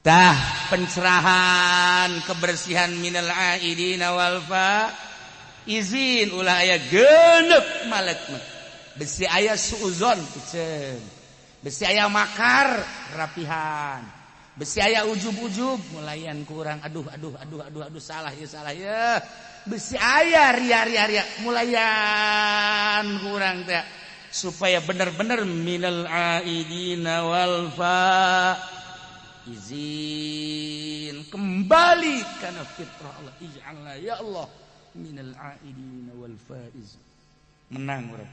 tah pencerahan kebersihan minal aidina wal izin ulah aya genep malekna besi aya suuzon pikeun besi aya makar rapihan besi aya ujub-ujub mulayan kurang aduh salah ya besi aya ria mulayan kurang teh supaya benar-benar minal aidina wal izin kembali kana fitrah Allah ij'alna ya Allah minal aidina wal faiz menang urang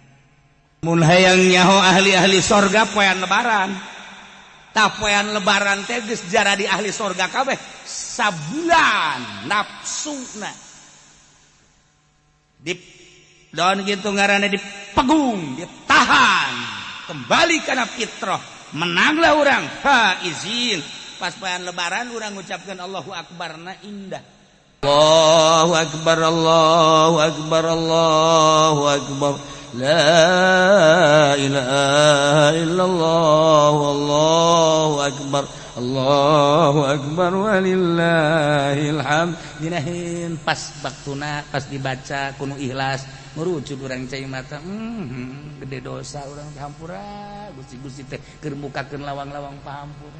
mun hayang nyaho ahli-ahli sorga poean lebaran tah poean lebaran teh geus jara di ahli sorga kabeh sabulan nafsuna di daun gitu ngaranna dipegung ditahan kembali kana fitrah menanglah urang izin pas poean lebaran urang ngucapkeun Allahu akbar na indah Allahu akbar Allahu akbar Allahu akbar la ilaha illallah wallahu akbar walillahil hamd dinahin pas baktuna pas dibaca kuno ikhlas merucut urang cai mata gede dosa urang hampura Gusti teh keur mukakeun lawang-lawang pahampura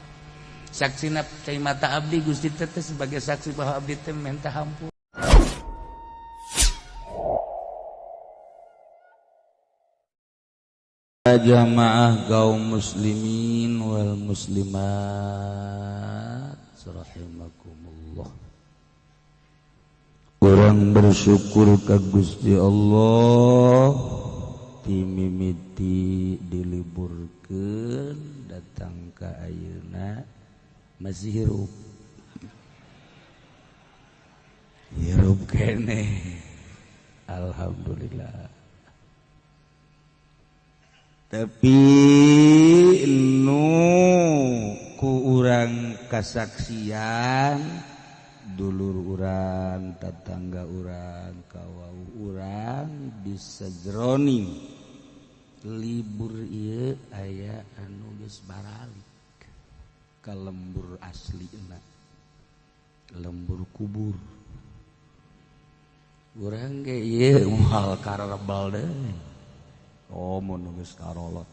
saksina cai mata abdi Gusti teh sebagai saksi bahwa abdi teh minta hampura jamaah kaum muslimin wal muslimat rahimakumullah urang bersyukur ka Gusti Allah timimiti diliburkeun datang ka ayeuna masih hirup kene alhamdulillah tapi nu ku urang kasaksian dulur urang tetangga urang kawau urang bisa jroning libur ieu aya anu geus baralik ka lembur aslina lembur kubur urang ge ieu moal karebal deui oh mun geus karolot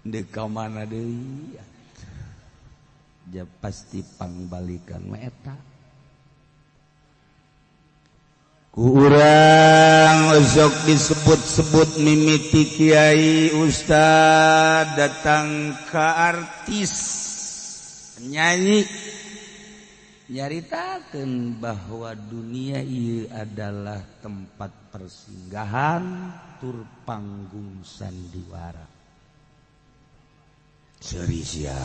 deuk ka mana deui ja pasti pangbalikan mah eta ku urang sok disebut-sebut mimiti kiai ustad datang ka artis nyanyi nyaritakeun bahwa dunia ieu adalah tempat persinggahan tur panggung sandiwara seuri sia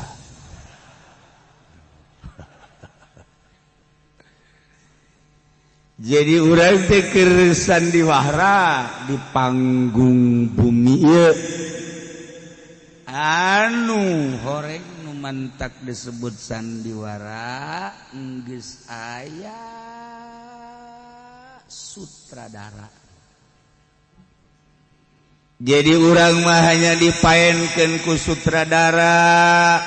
jadi urang teh keur sandiwara di panggung bumi ieu anu horeng nu mantak disebut sandiwara geus aya sutradara jadi urang mah hanya dipaenkeun ku sutradara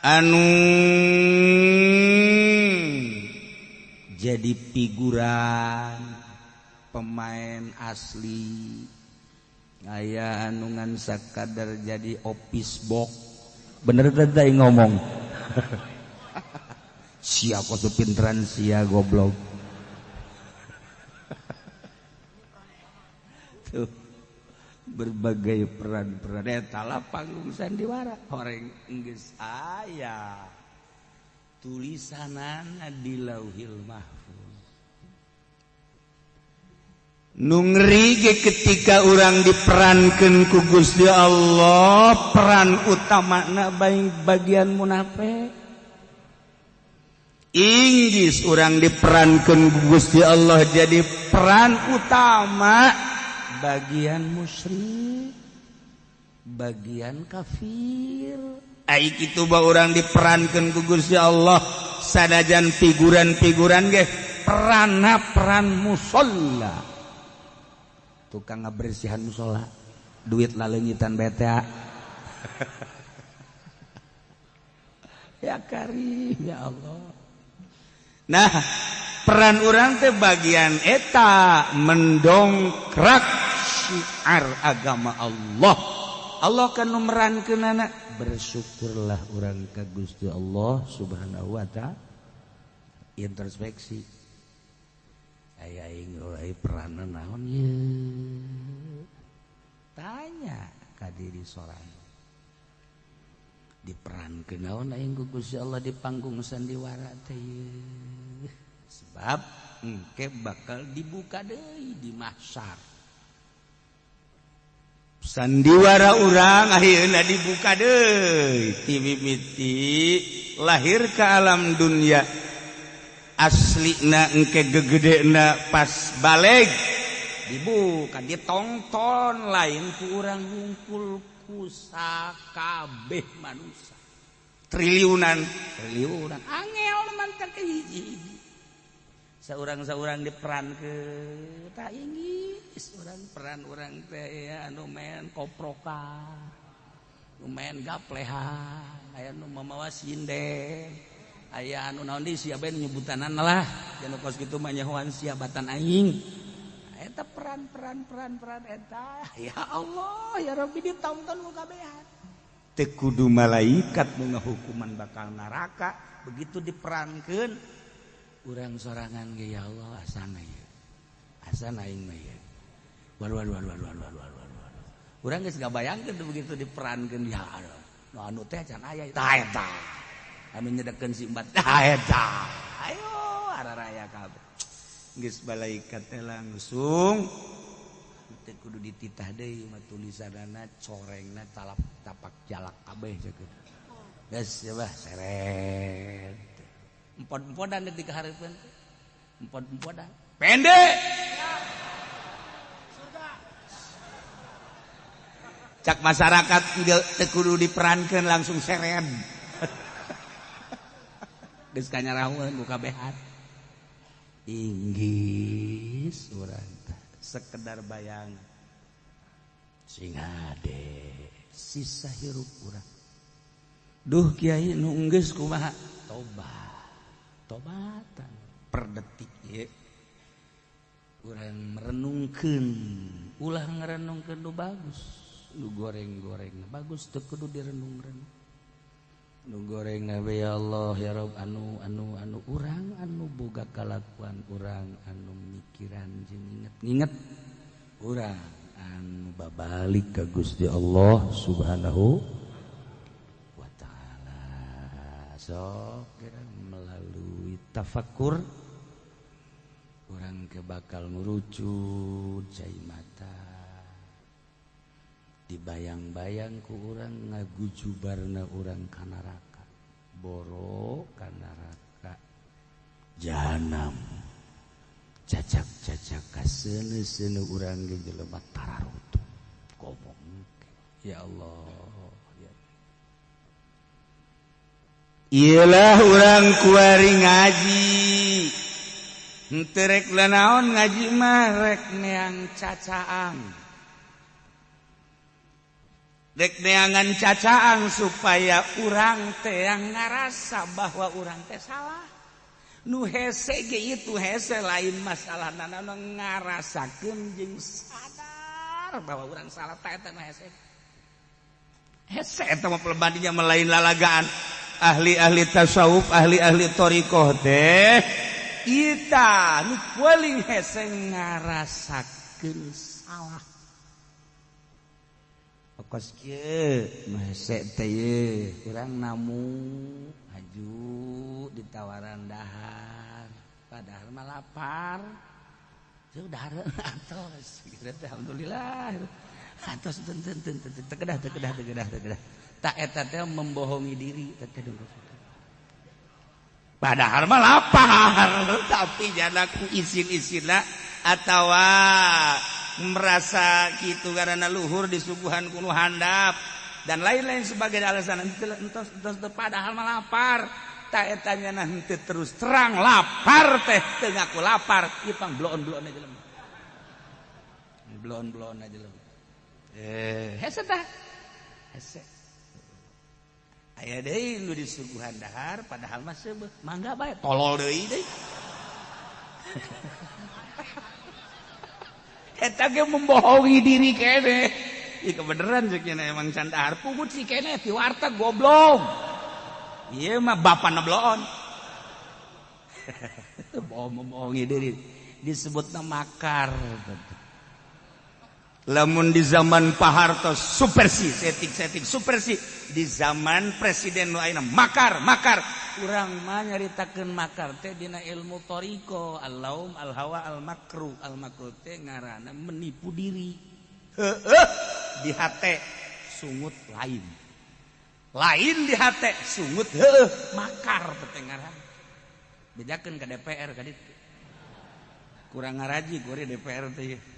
anu jadi figuran pemain asli aya anu ngan sakadar jadi office box bener teh ngomong sia kosu pinteran sia goblok tuh berbagai peran-peran eta lah panggung sandiwara horeng geus aya tulisanana di Lauhil Mahfuz nu ngeri ge ketika urang diperankeun ku Gusti Allah peran utamana bagian munafik inggis urang diperankeun ku Gusti Allah jadi peran utama bagian musyrik bagian kafir ai kitu ba urang diperankeun ku Gusti Allah sanajan figuran-figuran ge peran musalla tukang ngabersihan musola duit laleungitan beta ya Karim ya Allah. Nah peran urang teh bagian eta mendongkrak syiar agama Allah. Allah kan merankeunana bersyukurlah urang ka Gusti Allah Subhanahu wa taala. Introspeksi aya aing euy peranna naon ye, tanya ka diri sorangan diperankeun naon aing ku Gusti Allah di panggung sandiwara teh ye. Sebab engke bakal dibuka deui di mahsyar. Sandiwara urang akhirna dibuka deui ti mimiti lahir ka alam dunia aslina engke gegedena pas balik dibuka ditonton lain ku urang hungkul ku sakabeh manusia triliunan angel mantap ke hiji saurang-saurang diperankeun tak inggis urang peran urang teh ya anu men koproka nu men gapleha aya nu mamawa sindeng aya anu naon deui sia bae nyebutanana lah anu kos kitu mah nyahoan siabatan aing eta peran eta ya Allah ya Rabbi ditonton ku kabehan teu kudu malaikat nu ngahukuman bakal neraka begitu diperankeun urang sorangan ge ya Allah asana ye asana aing mah ye waduh urang geus gabayangkeun begitu diperankeun ya Allah nu anu teh can aya tah eta anu nyedekeun si embat tah eta ayo araraya kabeh geus malaikat teh langsung teu kudu dititah deui mah tulisanana corengna tapak jalak kabeh ceuk geus coba seret empot-empodan ketika hareupeun empot-empodan pendek cak masyarakat teu kudu diperankeun langsung seret geus kanyarahueun ku kabehan inggis urang sekedar bayang sing ade sisa hirup urang duh kiai nu geus kumaha tobatan per detik ye urang merenungkeun ulah ngarenungkeun nu bagus nu goreng-goreng bagus teu kudu direnung-renung nu gorengna we ya Allah ya Rabb anu urang anu boga kalakuan urang anu mikiran jeung inget urang anu babalik ka Gusti Allah Subhanahu wa taala sok melalui tafakur urang ke bakal ngurucut cai mata dibayang-bayang ku urang ngagujubarna urang ka neraka boro ka neraka jahanam cacak-cacak ka seuneu-seuneu urang ge jelema tararutu ngomong ya Allah ya iyalah urang kuari ngaji henteu rek naon ngaji mah rek neang cacaang dek neangan cacaang supaya urang teh yang ngarasa bahwa urang teh salah nu hese ge itu hese lain masalah nana ngarasakeun jeung sadar bahwa urang salah teh eta nu hese eta mah pelebadinya melain lalagaan ahli-ahli tasawuf ahli-ahli thariqah teh kita nu paling hese ngarasakeun salah kos kieu hese teh ye urang namu haju ditawaran dahar padahal mah lapar teu dahar atos alhamdulillah atos teu kedah tak eta teh membohongi diri padahal mah lapar tapi jana ku isin-isina atawa merasa kitu karena luhur disuguhan kuno handap dan lain-lain sebagai alasan entos padahal mah lapar tak etanya henteu terus terang lapar teh teu ngaku lapar ieu pang bloon-bloon aja jelema bloon-bloon aja jelema hese tah hese aya deui nu disuguhan dahar padahal mah seubeuh mangga bae tolol deui deui eta ge membohongi diri kene ieu kebeneran ceuk emang can dahar pugut si kene ti warteg goblok ieu mah bapana bloon membohongi diri disebutna makar. Lamun di zaman Pak Harto supersi setting supersi di zaman presiden nu ayeuna makar urang mah nyaritakeun makar teh dina ilmu toriko al-laum al-hawa al-makru teh ngaranna menipu diri di hate sungut lain di hate sungut makar teh ngaranna bedakeun ka DPR ka ditu kurang ngaraji kuring DPR teh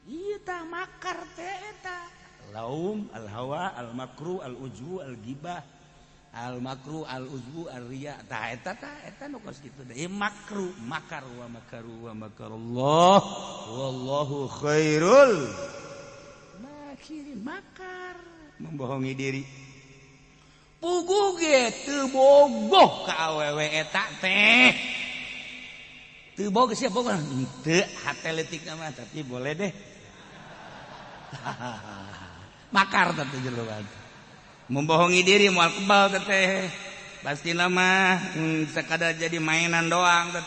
ieu tah makar teh eta laum al-hawa al-makru al-ujbu al-ghibah al-makru al-ujbu al-riya tah eta nu kos kitu deui makru makar wa makarullah wallahu khairul makirin makar membohongi diri puguh ge teu bogoh ka awewe eta teh teu bogoh sia bogoh teu hate leutik mah tapi boleh deh makar teh jelema membohongi diri moal kebal teh pastina mah sekadar jadi mainan doang teh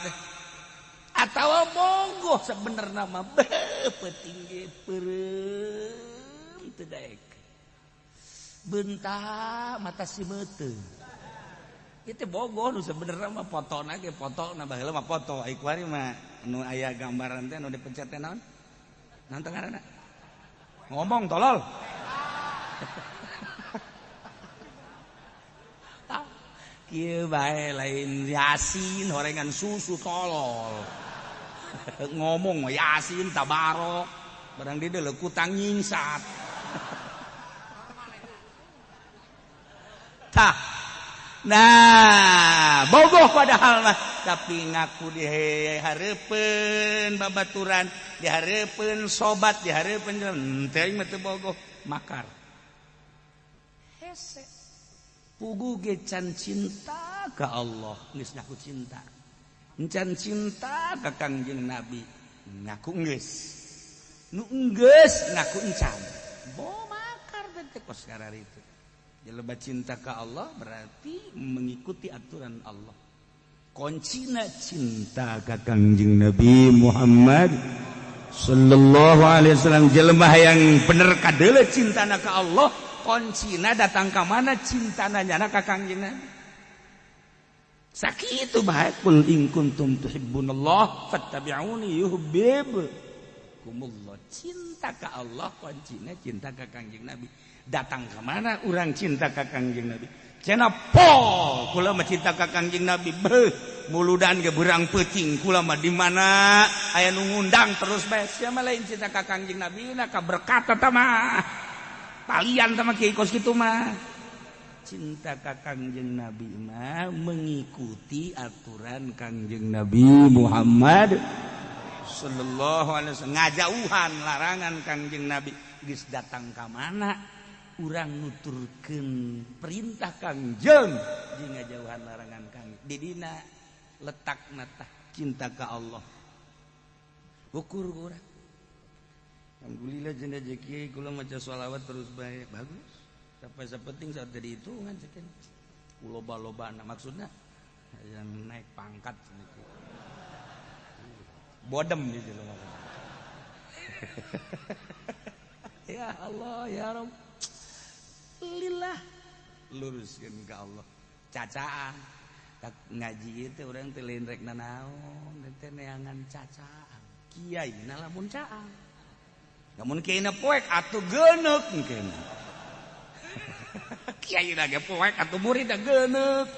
atawa bogoh sabenerna mah penting ge peureum teu daek bentak mata si meuteuh itu bogoh nu sabenerna mah fotona ge fotona baheula mah foto ai kuari mah nu aya gambaran teh nu dipencet teh naon naon teh ngaranna ngomong tolol kieu bae lain yasin horengan susu tolol ngomong yasin tabarok barang di deuleu kutang nyingsat tah nah bogoh padahal mah tapi ngaku di hareupeun babaturan di hareupeun sobat di hareupeun teh mah teu bogoh makar hese puguh ge can cinta ka Allah geus ngaku cinta can cinta ka Kangjeng Nabi ngaku geus nu geus ngaku encan bo makar teh kos kararitu jelema cinta ka Allah berarti mengikuti aturan Allah. Kuncina cinta ka Kangjeng Nabi Muhammad sallallahu alaihi wasallam. Jelema yang bener kadeuleu cintana ka Allah, kuncina datang ka mana cintana nyana ka Kangjeng Nabi. Sakitu bae kul in kuntum tuhibbunallah fattabi'uni yuhibbukumullah. Cinta ka Allah kuncina cinta ka Kangjeng Nabi. Datang ke mana orang cinta ka Kangjeng Nabi cenah pol kula mah cinta ka Kangjeng Nabi beuh muludan ge beurang peuting kula mah di mana aya nu ngundang terus bae sia mah lain cinta ka Kangjeng Nabi na ka berkat eta mah talian teh mah kieu kos kitu mah cinta ka Kangjeng Nabi mah mengikuti aturan Kangjeng Nabi Muhammad sallallahu alaihi wasallam ngajauhan larangan Kangjeng Nabi geus datang ka mana urang nuturkeun perintah Kangjeng jeung ngajauhan larangan Kangjeng di dina letakna tah cinta ka Allah ukur urang alhamdulillah jeung rezeki kula maca shalawat terus bae bagus sampai sapenting saat jadi hitungan cekin loba-lobana maksudna yang naik pangkat sedikit bodem gitu loh ya Allah ya Rabb lillah luruskeun ka Allah cacaan tak ngaji itu urang teh lain rek nanaon teh neangan cacaan kiaina lamun caang lamun kiaina poek atuh geuneuk engkeun kiaina ge poek atuh muridna geuneuk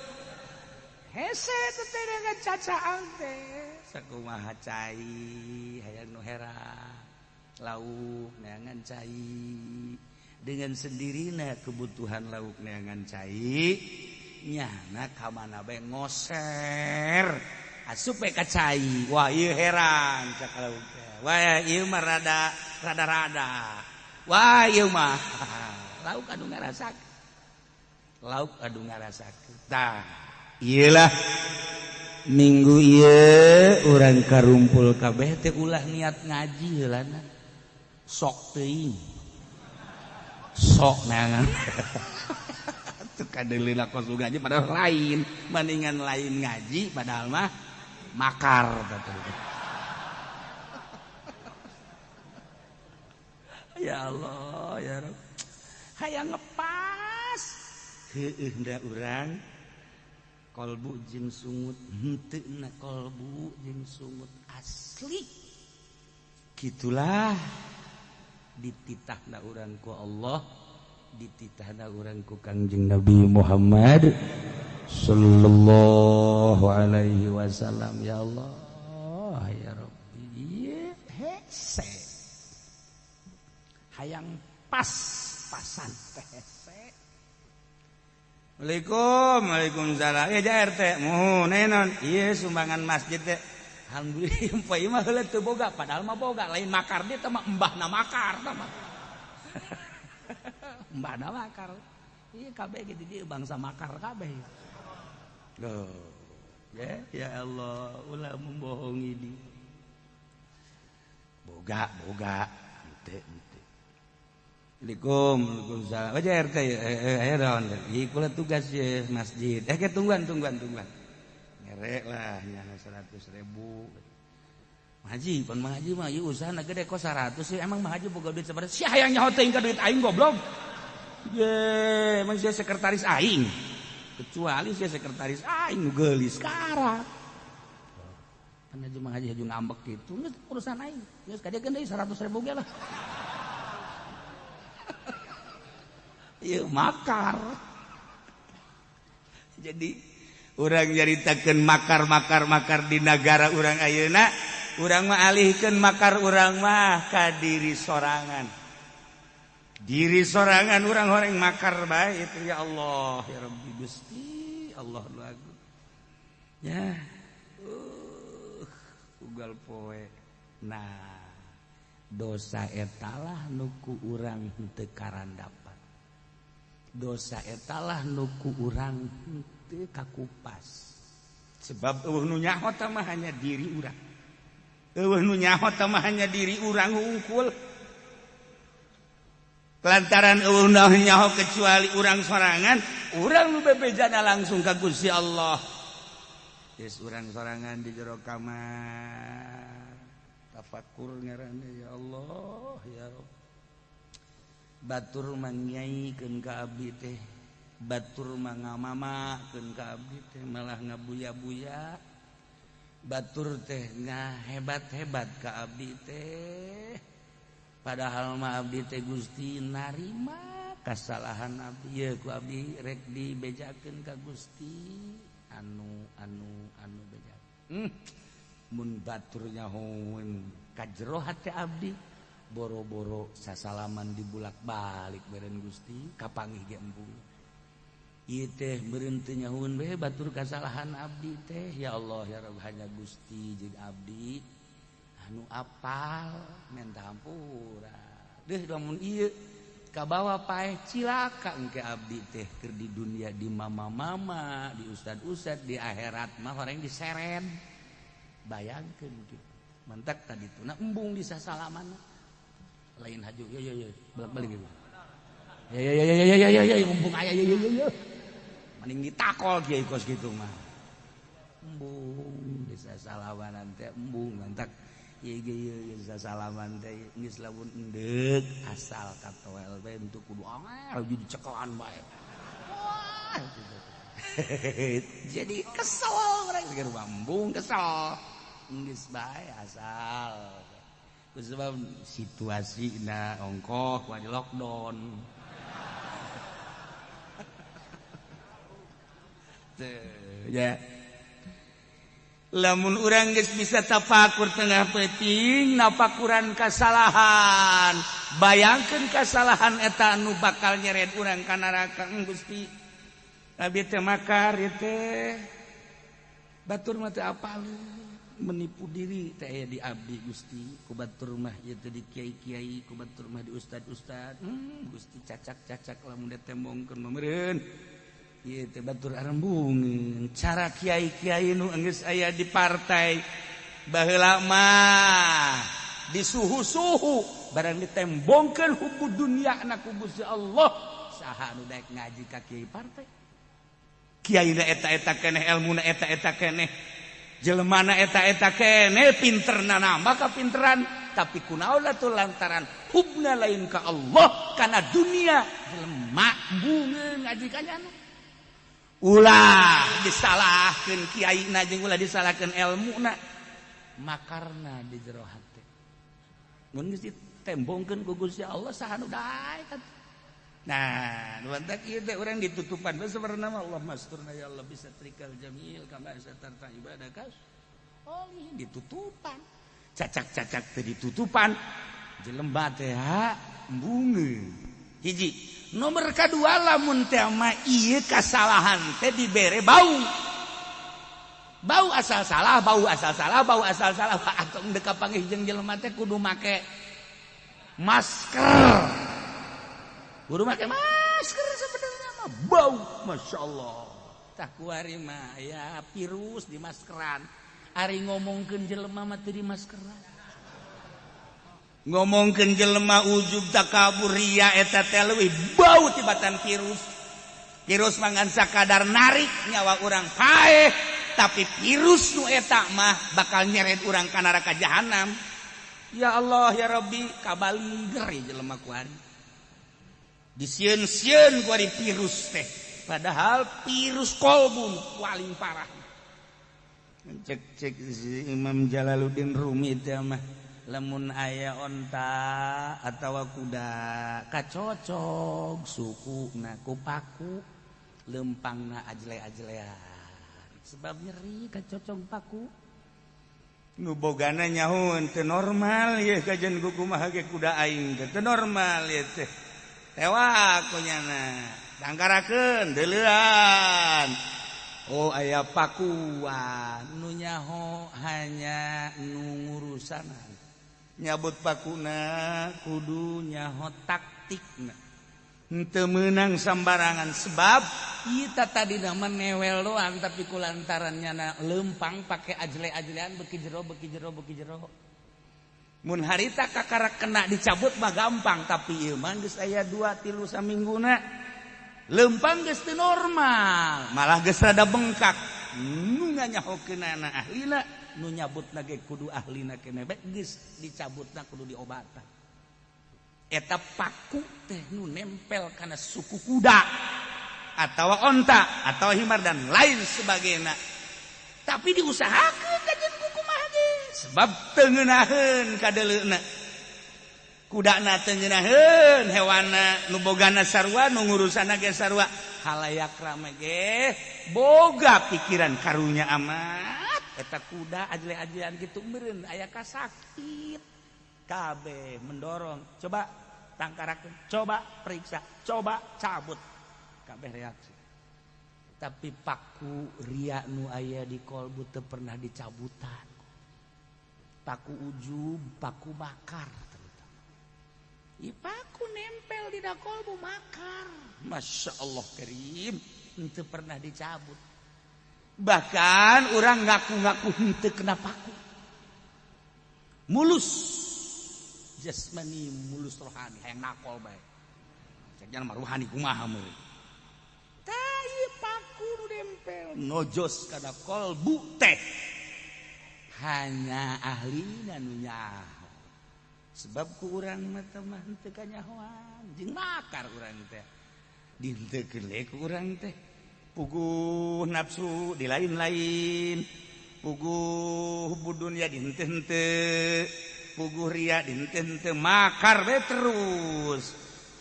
hese teh neangan cacaan teh sakumaha cai hayang nu heran lauk neangan cai dengan sendirinya kebutuhan lauk neangan cai nyana ka mana bae ngoser asup bae ka cai wah ieu heran cak lauk wah ieu mah rada wah ieu mah lauk anu ngarasak lauk adu ngarasakeun tah iyalah minggu ieu urang karumpul kabeh teh ulah niat ngaji heulana sok teuing sok nangan tuh kadeulina kos ngaji padahal lain mendingan lain ngaji padahal mah makar betul. Ya Allah ya Rabb hayang ngepas heueuh da urang kolbu jeung sungut henteu na kolbu jeung sungut asli gitulah dititahna urang ku Allah dititahna urang ku Kangjeng Nabi Muhammad sallallahu alaihi wasallam. Ya Allah ya Rabbi hese hayang pas-pasan teh hese. Waalaikumsalam. Ya ja RT muhun nenon ieu sumbangan masjid teh alhamdulillah poe mah heula teu boga padahal mah boga lain makar dia teh mah embahna makar tah mah embahna makar ieu kabeh kitu dieu bangsa makar kabeh loh ya Allah ulah membohongi di boga henteu Waalaikumsalam. Wajah RT aya naon ieu kula tugas ye masjid ke tungguan ngerek lah nyana 100.000 Haji pan Haji mah ieu usahana gede kos 100 emang Mah Haji boga duit sabaraha sia hayang nyaho teuing ka duit aing goblok ye emang sia sekretaris aing kecuali sia sekretaris aing nu geulis karat pan Haji Mah Haji ngambek kitu geus urusan aing geus kadegeun deui 100.000 ge lah ieu makar jadi urang nyaritakeun makar di negara urang ayeuna urang mah alihkeun makar urang mah ka diri sorangan urang horeng makar bae itu ya Allah ya Rabbi Gusti Allah lagu ya ugal poe nah dosa etalah nuku urang henteu karandapan dosa etalah nuku urang henteu kakupas sebab eueuh nu nyaho teh mah hanya diri urang eueuh nu nyaho teh mah hanya diri urang hungkul lantaran eueuh nu nyaho kecuali urang sorangan urang nu bebejana langsung ka Gusti Allah geus urang sorangan di jero kamar tafakur ngaranna ya Allah ya Rabb batur mangyaykeun ka abdi teh batur mangamamakeun ka abdi teh malah ngabuya-buya batur teh ngahebat-hebat ka abdi teh padahal mah abdi teh Gusti narima kasalahan abdi ye ku abdi rek dibejakeun ka Gusti anu bejak mun batur nyahoeun ka jero hate abdi boro-boro sasalaman dibulak-balik beren Gusti kapanggih ge embung ieu teh meureun teu nyahoeun bae batur kasalahan abdi teh ya Allah ya Rabb hanya Gusti jeung abdi anu apal minta hampura deuh lamun ieu kabawa paeh cilaka engke abdi teh keur di dunia di mama-mama di ustad-ustad di akhirat mah horeng diseren bayangkeun kitu mentak tadi tuna embung di sasalaman lain haju ya balik gitu ya mumpung aya ya mending ditakol kieu kos kitu mah embung bisa salaman teh embung mantak ieu sasalaman teh geus lamun endeg asal katoel bae untuk kudu angel jadi cekelan bae jadi kesel urang keur embung kesel geus bae asal sebab situasi na ongkoh wajib lockdown ya lamun urang geus bisa tafakur tengah peuting nafakuran kasalahan bayangkeun kasalahan eta anu bakal nyeret urang ka neraka Gusti abi teh makar ieu teh batur mah teu apal menipu diri teh aya di abdi Gusti ku batur mah ieu teh di kiai-kiai ku batur mah di ustad-ustad Gusti cacak-cacak lamun tembongkeun meureun Ieu teh batur arembungeun cara kiai-kiai nu geus aya di partai baheula mah disuhu-suhu barang ditembongkeun hubud dunyana ku Gusti Allah saha nu daek ngaji ka kiai partai kiaina eta-eta keneh elmuna eta-eta keneh jelemana eta-eta keneh pinterna nambah kapinteran tapi kunaon atuh lantaran hubna lain ka Allah kana dunia jelema bungeun ngaji ka nyana ulah disalahkeun kiaina jeung ulah disalahkeun elmuna makarna di jero hate mun geus ditembongkeun ku Gusti Allah saha nu daek nah nu antak ieu teh urang ditutupan bae sabarna Allah masturna ya Allah bisa trikal jamil kama satarta ibadakas oh ini ditutupan cacak-cacak teh ditutupan jelema teh bungeun hiji nomor kadua lamun teh mah ieu kasalahan teh dibere bau asal salah atuh deuk kapanggih jeung jelema teh kudu make masker sebenarnya mah bau masyaallah tah kuari mah aya virus di maskeran ari ngomongkeun jelema mah teu di maskeran ngomongkeun jelema ujub takabur ria eta teh leuwih bau tibatan virus mangan sakadar narik nyawa urang paeh tapi virus nu eta mah bakal nyeret urang ka neraka jahanam ya Allah ya Rabbi kabaliger jelema kuari disieun-sieun ku ari virus teh padahal virus kolbun paling parah cek si Imam Jalaluddin Rumi teh mah lamun aya onta atawa kuda kacocok sukuna ku paku lempangna ajle-ajlean sebab nyeri kacocok paku nu bogana nyahoon teu normal ye kajen kumaha ge kuda aing teu normal ye teh tewa kunyana tangkarakeun deuleuan oh aya pakuan nu nyaho hanya nu ngurusanan nyabut pakuna kudu nyaho taktikna henteu meunang sambarangan sebab ieu tadi mah newel doang tapi kulantaran nyana lempang pake ajle-ajlean beuki jero mun harita kakara kena dicabut mah gampang tapi ieu mah geus aya 2-3 samingguna lempang geus teu normal malah geus rada bengkak nu nganyahokeunana ahlina nu nyabutna ge kudu ahlina keneh bae geus dicabutna kudu diobatan eta paku teh nu nempel kana suku kuda atawa onta atawa himar dan lain sebagainya tapi diusahakeun kajen kumaha ge sebab teu ngeunaheun ka deuleuna kudana teu ngeunaheun hewanna nu bogana sarua nu ngurusana ge sarua halayak rame ge boga pikiran karunya amat eta kuda ajle-ajlean kitu meureun aya kasakit kabeh mendorong coba tangkarakeun coba periksa coba cabut kabeh reaksi tapi paku ria nu aya di kolbu teu pernah dicabutan paku ujub paku bakar terutama paku nempel di kolbu makar Masya Allah karim henteu pernah dicabut bahkan orang ngaku-ngaku henteu kena paku mulus jasmani mulus rohani hayang nakol bae cek mah rohani kumaha meureun tai paku nu nempel nojos kana kolbu teh hanya ahli nu nyaho sebab ku urang mah teh mah henteu kanyahoan jeung makar urang teh dihenteukeun le ku urang teh puguh nafsu di lain-lain puguh budunya dihenteu-henteu puguh ria dihenteu-henteu makar we terus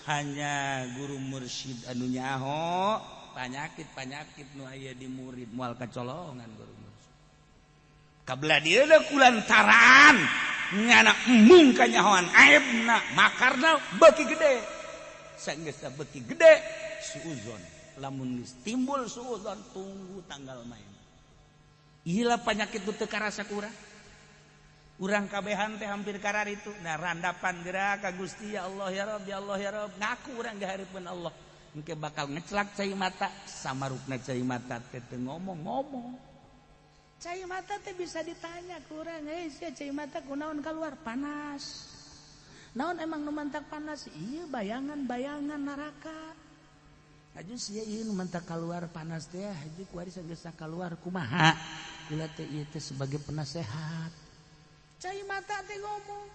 hanya guru mursyid anu nyaho panyakit-panyakit nu aya di murid moal kacolongan guru mursyid kabelah dieu kulantaran nyana embung kanyahoan aibna makarna beuki gede saenggeus beuki gede suuzon lamun geus timbul suuzon tunggu tanggal main ieu penyakit teu karasa ku urang kabehan teh hampir karar itu nah randapan geura ka Gusti ya Allah ya Rabb ngaku urang gahareupeun Allah engke bakal ngecelak cai mata samarupna cai mata teh ngomong-ngomong. Cai mata teh bisa ditanya ku urang, sia cai mata kunaon keluar panas. Naon emang nu mantak panas? Iya bayangan-bayangan neraka. Aju sia ieu nu mantak keluar panas teh aju kuari geus keluar kumaha? Kula teh ieu teh sebagai penasehat. Cai mata teh ngomong.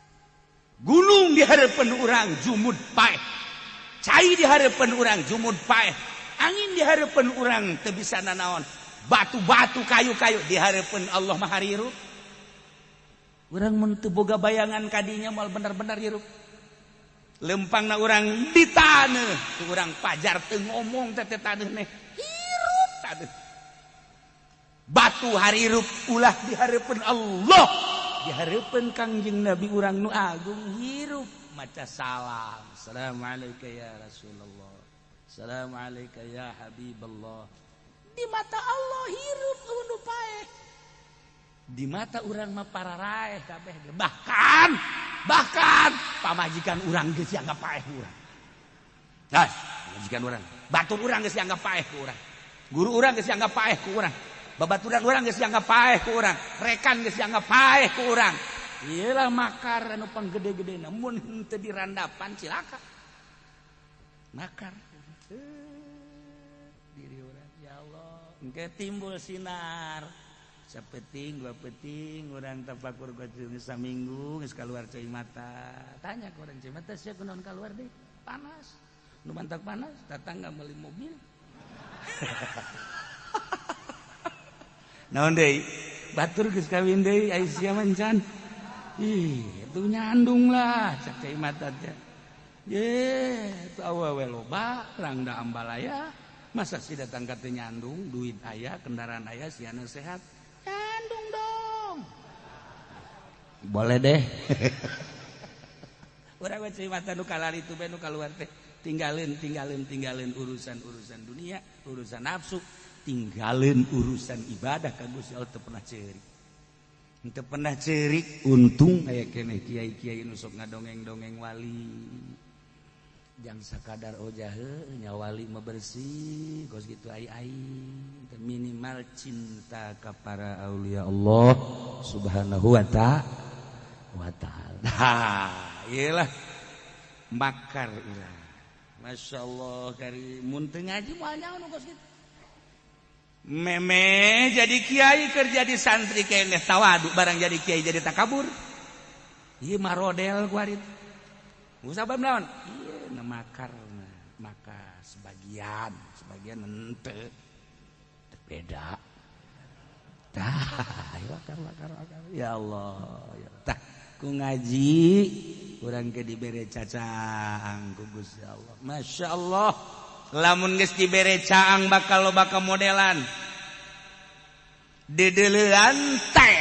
Gunung di hareupeun urang jumud paeh. Cai di hareupeun urang jumud paeh. Angin di hareupeun urang teu bisa nanaon. Batu-batu kayu-kayu di hareupeun Allah mah harirup. Urang mun teu boga bayangan kadinya moal bener-bener hirup. Lempangna urang di taneuh, urang pajar teu ngomong teh taneuh neh hirup taneuh. Batu harirup ulah di hareupeun Allah. Di hareupeun Kangjeng Nabi urang nu agung hirup maca salam. Assalamualaikum ya Rasulullah. Assalamualaikum ya Habiballah. Di mata Allah hirup nu paeh. Di mata urang mah pararaeh kabeh. Bahkan pamajikan urang geus dianggap paeh ku urang. Guys, pamajikan urang, batur urang geus dianggap paeh ku urang. Guru urang geus dianggap paeh ku urang. Babaturan urang geus dianggap paeh ku urang. Rekan geus dianggap paeh ku urang. Ieu lah makar anu panggede-gedena mun henteu dirandapan cilaka. Makar. Diri urang ya Allah, engke timbul sinar. Sapeting, dua peting, orang tapakur gua saminggu, geus kaluar cai mata. Tanya ke orang cai mata, sia kunaon kaluar deh? Panas. Nu mantak panas, tatangga meuli mobil. Naon deui? Batur geus kawin deui, ai sia mancan. Ih, itu nyandung lah, cak cai mata teh. Ye, tu awewe loba, rang da ambalaya. Masa si datang ka teu nyandung, duit aya, kendaraan aya, siana sehat. Nyandung dong. Boleh deh. Urang we cai mata nu kalari tu be nu kaluar teh tinggalin urusan dunia, urusan nafsu, tinggalin urusan ibadah ka Gusti Allah teu pernah ceurik. Teu pernah ceurik untung aya keneh kiai-kiai nu sok ngadongeng-dongeng wali. Jang sakadar ojah nya wali mah bersih kos kitu ai-ai minimal cinta ka para aulia Allah subhanahu wa ta'ala. Iyalah makar ilah. Masya Allah kari mun teu ngaji moal nyaho nu kos kitu. Meme jadi kiai kerja di santri keneh tawadu barang jadi kiai jadi takabur. Ieu mah rodel ku ari. Musabab naon? Ieu makar maka sebagian henteu beda. Tah, wakar. Ya Allah, ya tah ku ngaji urang ke dibere cacaang ku Gusti Allah. Masyaallah. Lamun geus dibere caang bakal modelan. Dedeleuan teh.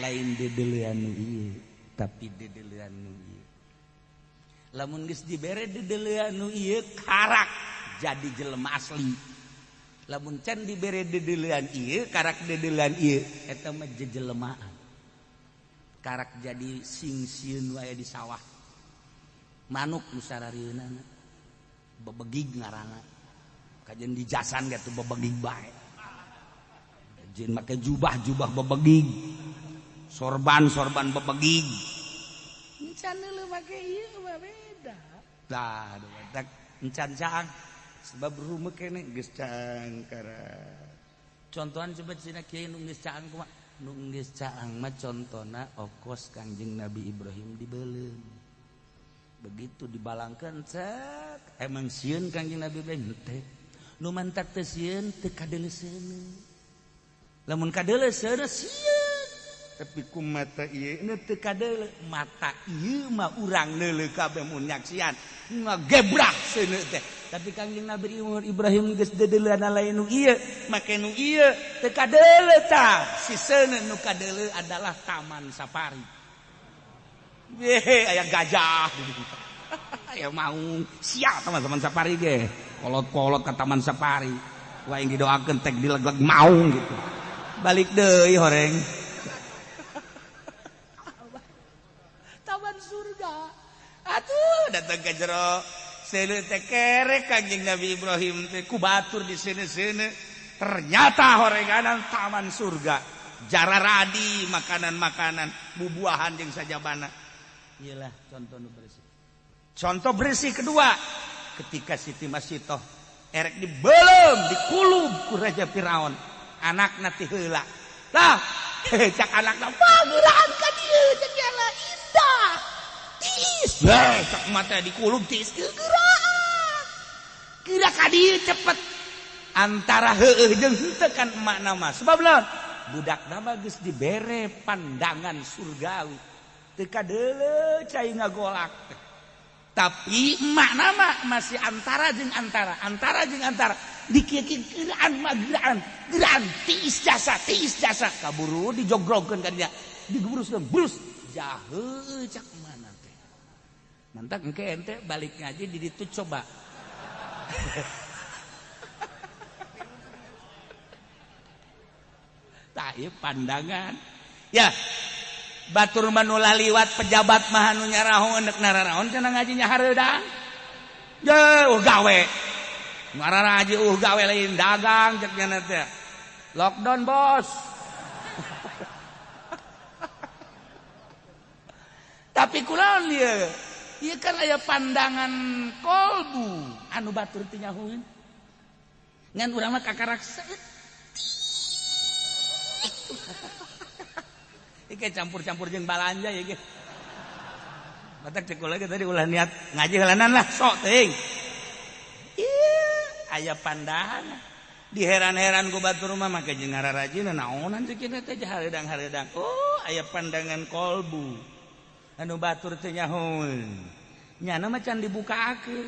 Lain dedeleuan nu ieu, tapi dedeleuan nu ieu. Lamun geus dibere dedeleuan nu ieu karak jadi jelema asli. Lamun can dibere dedeleuan ieu karak dedeleuan ieu eta mah jejelemaan. Karak jadi sing-sieun wae di sawah. Manuk nu sararieunana bebegig ngaranna. Kajen di jasan gitu bebegig bae. Kajen make jubah bebegig. Sorban bebegig. Encan lu make ieu mah beda. Tah, tak encan caang sebab rumek keneh geus caang kara. Contohan coba cina kiai nu geus caang kumaha? Nu geus caang mah contona okos Kangjeng Nabi Ibrahim dibeuleum. Begitu dibalangkeun cek emang sieun Kangjeng Nabi Ibrahim teh. Nu mantak teu sieun teu kadeuleuseun. Lamun kadeuleuseun sieun. Tapi ku mata ieu teu kadeuleu mata ieu mah urang neuleuh kabeh mun nyaksian ngagebrah seuneu teh. Tapi Kangjeng Nabi Ibrahim geus dedeleuan lain nu ieu make nu ieu teu kadeuleu tah si seuneu nu kadeuleu adalah taman safari. Ye aya gajah aya maung sia taman safari ge kolot-kolot ka taman safari wae didoakeun tek dilegleg maung gitu. Balik deui horeng. Taman surga. Atuh datang ke jero seuleuh teh kerek Kangjeng Nabi Ibrahim teh ku batur di sini-sini ternyata horenganan taman surga jararadi makanan-makanan bubuahan jeung sajabana iyalah contoh nu bersih contoh bersih kedua ketika Siti Masitoh erek dibelem dikulub ku Raja Firaun anakna ti heula lah cak anakna wah geurahan ka dieu cak yala indah tiis cak mata dikulub tiis geurahan geura ka dieu cepet antara heueuh jeung henteu kan emakna mah sebab naon budakna mah geus dibere pandangan surgawi teu kadeuleu cai ngagolak tapi emakna mah masih antara jeung antara dikieu-kieu geuraan tiis jasa kaburu dijogrogkeun ka dia digebruskeun brus jaheuh cak mana teh mantap engke ente balik ngaji di ditu coba tah ieu pandangan ya batur manulah liwat pejabat mah anu nyaraho endek nararaon cenah ngajinya hareudang gawe marana aji gawe lain dagang cek nya teh lockdown bos tapi kunaon ieu ieu kan aya pandangan kolbu anu batur teu nyahoeun ngan urang mah kakaraksa Iki campur-campur jeung balanja ya ge. Batak cek lagi tadi ulah niat ngaji helanan lah sok teuing. Aya pandangan. Diheran-heran ku batur mah make jeung ngararajina naonan cek kieu teh hareudang-hareudang. Oh, aya pandangan kolbu. Anu batur teh nyahoeun. Nyana mah can dibukaakeun.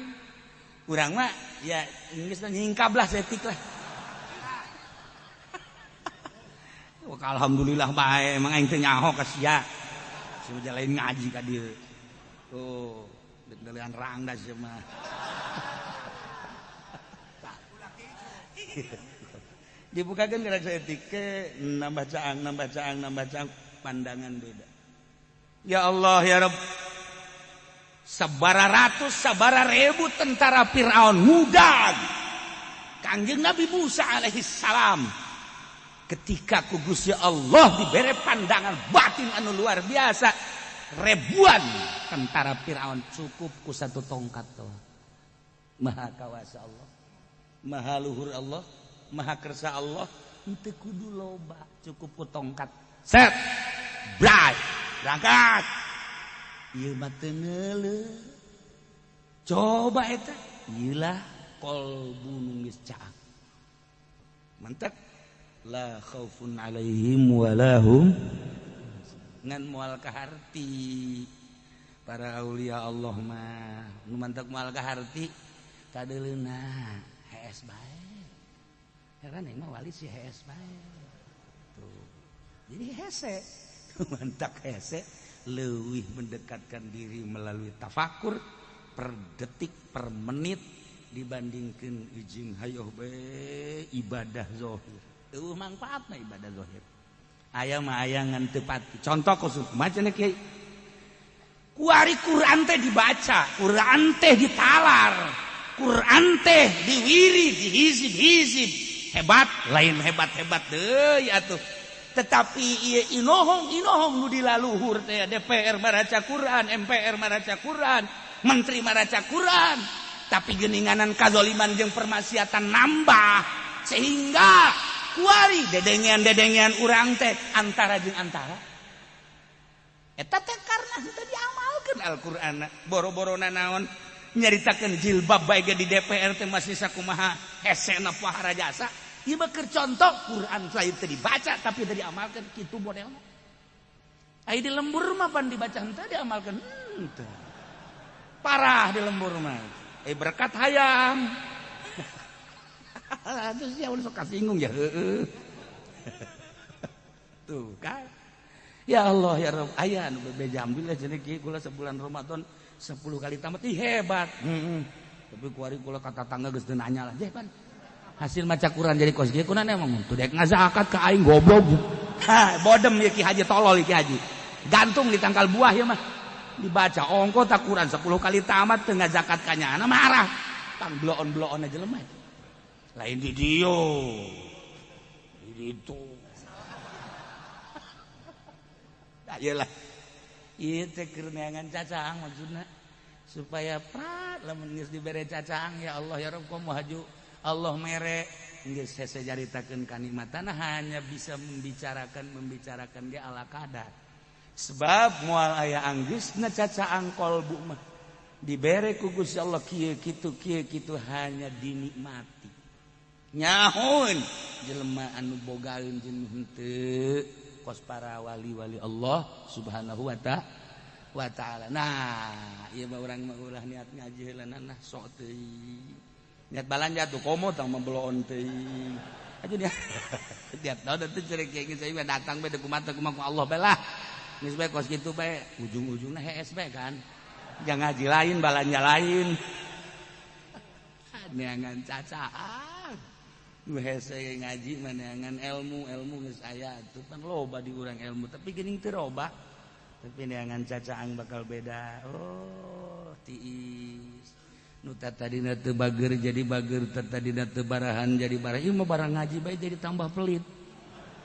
Urang mah ya geus nyingkablah setik lah. Alhamdulillah bae emang aing teh nyaho ka sia. Sia lain ngaji ka dieu. Tuh, deulean rangda sia mah. Dibukakeun gerak saeutik ke nambah caang pandangan beda. Ya Allah ya Rabb. Sabara ratus sabara ribu tentara Firaun mudag. Kangjeng Nabi Musa alaihi salam ketika ku Gusti Allah dibere pandangan batin anu luar biasa ribuan tentara Firaun cukup ku satu tongkat toh. Maha kawasa Allah, maha luhur Allah, maha kersa Allah, henteu kudu loba, cukup ku tongkat. Set. Bray, berangkat. Ieu mah teu neuleuh. Coba eta, ieulah kolbu nu geus caang. Mantap. La khaufun alaihim walahum ngan moal kaharti para aulia Allah mah nu mantap moal kaharti kadeuleuna hees bae heran yang mah wali si hees bae tuh jadi hese mantap hese leuwih mendekatkan diri melalui tafakur per detik per menit dibandingkeun ujing hayoh bae ibadah zahir. Manfaatna ibadah zahir. Aya mah aya ngan teu pati. Contoh khusus macana kiai. Kuari Quran teh dibaca, Quran teh ditalar, Quran teh diwiri, dihizib-hizib. Hebat, lain hebat-hebat deui atuh. Tetapi ieu inohong nu dilaluhur teh DPR maraca Quran, MPR maraca Quran, menteri maraca Quran. Tapi geuninganan kazaliman jeung permaksiatan nambah sehingga kuari dedengian urang teh antara jeung antara eta teh karna henteu diamalkeun Al-Qur'an boro-borona naon nyaritakeun jilbab bae ge di DPR teh masih sakumaha hesena pahara jasa ieu mah keur contoh Qur'an lain teu dibaca tapi teu diamalkeun kitu modelna ai di lembur mah pan dibaca henteu diamalkeun henteu parah di lembur mah berkat hayam terus ya udah sok kasinggung ya tuh kan ya Allah ya Rabb aya anu bebeja ambil cenah kieu kula sebulan Ramadan 10 kali tamat ih hebat tapi kuari kula kata tangga geus teu nanya lah pan hasil maca Quran jadi kos kieu kunaon emang tuh dek ngazakat ka aing goblok bodem ieu Ki Haji tolol Ki Haji gantung di tangkal buah ya mah dibaca ongko tak Quran 10 kali tamat tengah zakat kanyana marah pang bloon aja lemah lain di dio di itu ayolah ieu teh keur neangan cacang maksudna supaya prat lamun geus dibere cacang ya Allah ya Rabb komo haju Allah mere geus hese jaritakeun kanikmatana hanya bisa membicarakan dia ala kadar sebab moal aya anggeusna cacaang kolbu mah dibere ku Gusti Allah kieu kitu hanya dinikmati nyahoun jelema anu bogaeun jeung henteu kos para wali-wali Allah Subhanahu wa ta'ala. Nah, ieu mah urang mah ulah niat ngaji heulanan sok teuing. Niat balanja tuh komo tang membloon teuing. Aja dia. Dia tahu teh cerik kieu saya mah datang bae kumaha ku Allah bae lah. Geus bae kos kitu bae ujung-ujungna hees bae kan. Jangan ngaji lain balanja lain. Neangan cacaan. Nu hese ngaji maneangan ilmu geus aya atuh pan loba di urang ilmu tapi geuning teu robah tapi neangan cacaang bakal beda oh tiis nu tadina teu bager jadi bager tadina teu barahan jadi barah ieu mah barang ngaji bae jadi tambah pelit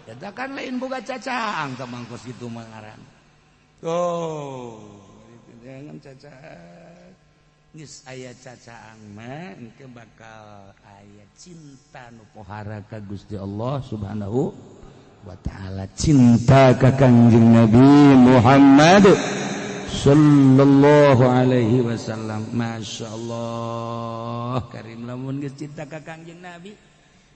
eta kan lain boga cacaang tah mangkos kitu mah ngaran oh neangan cacaang geus aya cacaang mah engke bakal aya cinta nu pohara ka Gusti Allah Subhanahu wa taala cinta ka Kangjeng Nabi Muhammad sallallahu alaihi wasallam masyaallah karim lamun geus cinta ka Kangjeng Nabi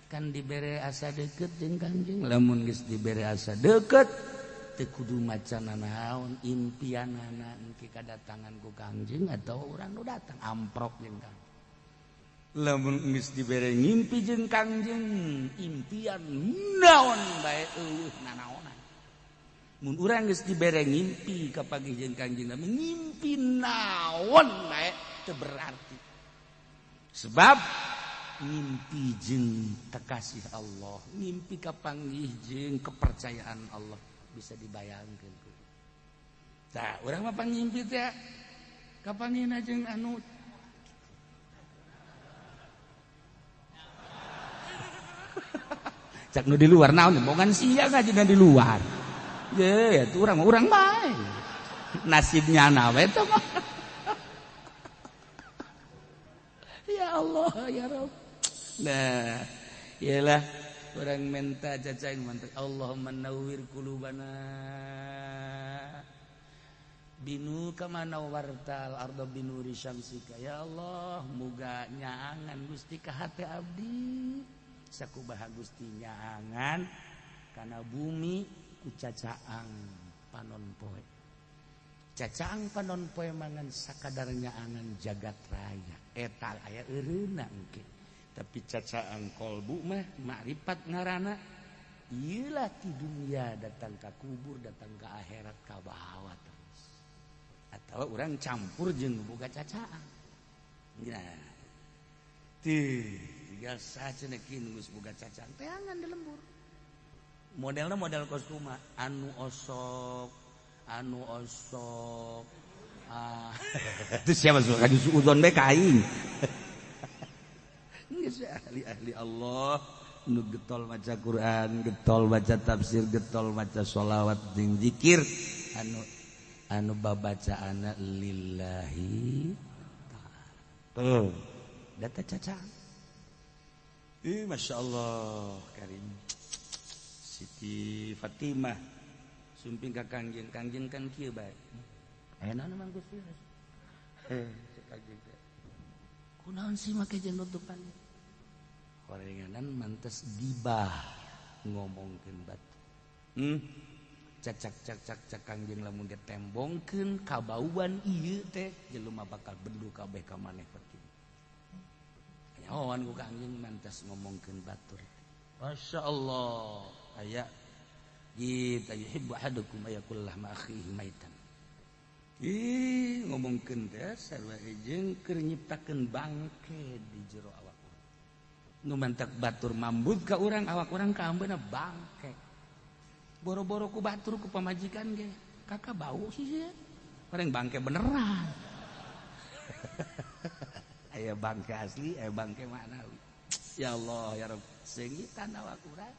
kan dibere asa deukeut jeung Kangjeng lamun geus dibere asa deukeut teu kudu macana naon impianana engke kadatangan ku Kangjeng atau urang nu datang amprok jeung Kangjeng lamun geus dibere ngimpi jeung Kangjeng impian naon bae eueuh nanaonan mun urang geus dibere ngimpi kapagih jeung Kangjeng Nabi ngimpi naon bae teu berarti sebab ngimpi jeung kekasih Allah ngimpi kapanggih jeung kepercayaan Allah bisa dibayangkeun ku. Tah, urang mah pangimpi teh kapanggihna jeung anu cak nu di luar naon bogan sia ngajina di luar. Ye, atuh urang bae. Nasibnya we teh mah. Ya Allah, ya Rabb. Nah, iyalah orang minta cacing mantek Allahumma nawwir qulubana binu kama nawwartal arda binuri syamsika ya Allah muga nyaangan Gusti ka hate abdi sakumaha Gusti nyaangan kana bumi ku cacaang panon poe cacaang panon poe mangan sakadar nyaangan jagat raya eta aya eureuna engke tapi cacaang kolbu mah makrifat ngaranna ieulah ti dunia datang ka kubur datang ka akhirat ka bahawa terus atawa urang campur jeung boga cacaang nah tinggal saceneukeun geus boga cacaang teangan di lembur modelna model kostum anu osok itu siapa suka udon bae ka aing ahli Allah nu getol maca Quran getol baca tafsir getol maca sholawat jeung zikir anu babacaana lillahi tuh data caca Masya Allah karim Siti Fatimah sumping ka Kangjeng kan kieu bae enak mah Gusti kunaon sih make jeung nutupan korenganan mantes gibah ngomongkeun batu cak Kangjeng lamun ditembongkeun kabauan ieu teh jelema bakal bendu kabeh ka maneh peuting nyahoan ku Kangjeng mantes ngomongkeun batur Masya Allah aya gitu yuhibbu ahadukum ayakullah ma akhihi maitan ngomongkeun teh sareng jeung keur nyiptakeun bangke di jero awak nu mantak batur mambut ka urang awak urang ka ambeuna bangke boro-boro ku batur ku pamajikan ge kakak bau sih Orang bangke beneran. Aya bangke asli, aya bangke manawi. Ya Allah ya Rabb, seungitan awak urang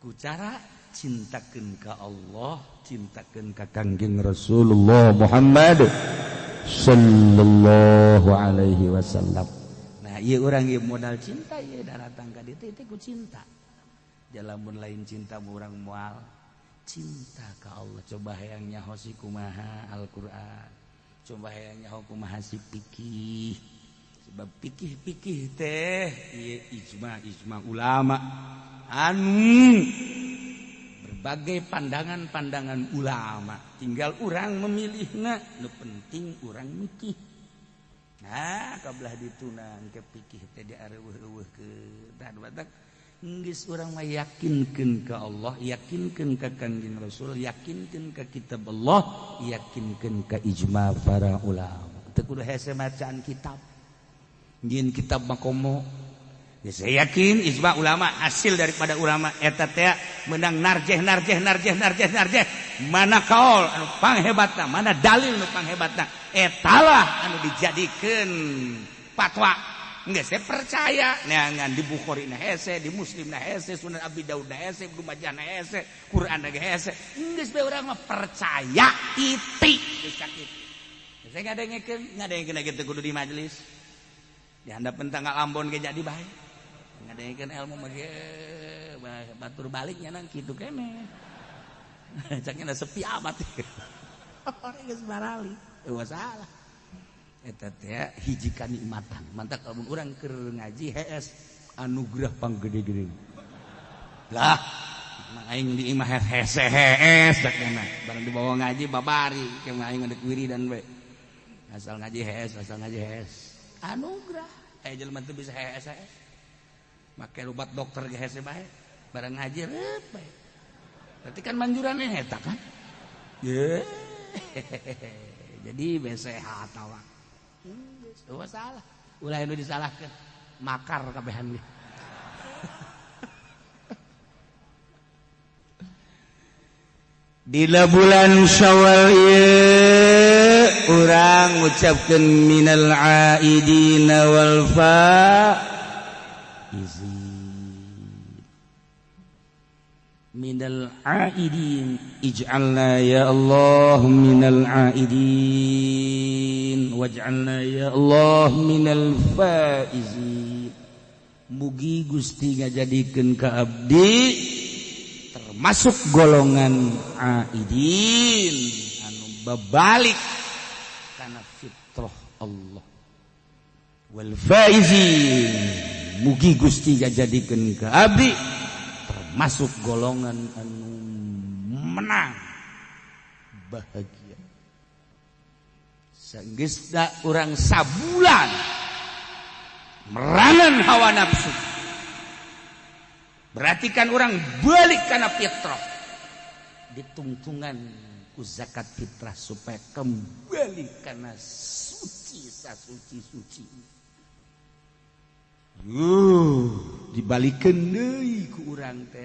ku cara cintakeun ka Allah, cintakeun ka Kangjeng Rasulullah Muhammad sallallahu alaihi wasallam. Nah, ieu urang ieu modal cinta ieu datang ka dieu teh ku cinta. Jalamun lain cinta urang moal cinta ka Allah. Coba hayang nyaho si kumaha Al-Qur'an. Coba hayang nyaho kumaha si fikih. Sebab fikih-fikih teh ieu ijma ulama anu berbagai pandangan-pandangan ulama. Tinggal urang memilihna, nu penting urang mikih. Nah, kabelah ditunang ke fikih teh diareueuh-eueuhkeun. Tah batak geus urang mah yakinkeun ka Allah, yakinkeun ka Kangjeng Rasul, yakinkeun ka kitab Allah, yakinkeun ka ijma para ulama. Teu kudu hese macaan kitab. Nyin kitab makomo. Ya, saya yakin ijma ulama hasil daripada ulama eta teh menang narjeh. Mana kaul anu panghebatna, mana dalil anu panghebatna, etalah anu dijadikeun fatwa. Geus teh percaya neangan di Bukhari na hese, di Muslim na hese, Sunan Abi Daud na hese, Ibnu Majah na hese, Quran na hese. Geus bae urang mah percaya titik geus sakitu. Saya ngadengekeun kitu kudu di majelis. Di handapeun tanggal Ambon ge jadi bae. Ngadengekeun ilmu mah ge batur baliknya nang kitu keneh. Cakna sepi amat. Ora geus barali. Teu masalah. Eta teh hiji kanikmatan. Mantap lamun urang keur ngaji hees anugerah panggede-gede. Lah, aing di imah hees cakna. Bareng dibawa ngaji babari ke aing ngadek wiridan we. Asal ngaji hees. Anugerah. Jelema teu bisa hees. Make obat dokter ge hese bae. Bareng ngaji reup bae. Berarti kan manjuranna eta kan? Ye. Jadi be sehat awak. Teu salah. Ulah anu disalahkeun. Makar kabehan ge. Dina bulan Syawal ieu urang ngucapkeun minal aidina wal faizin. Minal aidin ij'alna ya Allah minal aidin waj'alna ya Allah minal faizin. Mugi Gusti ngajadikeun ka abdi termasuk golongan aidin anu babalik kana fitrah Allah. Wal faizin mugi Gusti ngajadikeun ka abdi termasuk golongan anu menang bahagia. Sanggeusna urang sabulan merangan hawa nafsu. Berarti kan orang balik karena fitrah. Ditungtungan ku zakat fitrah supaya kembali karena suci sasuci-suci. Dibalikeun deui ku urang teh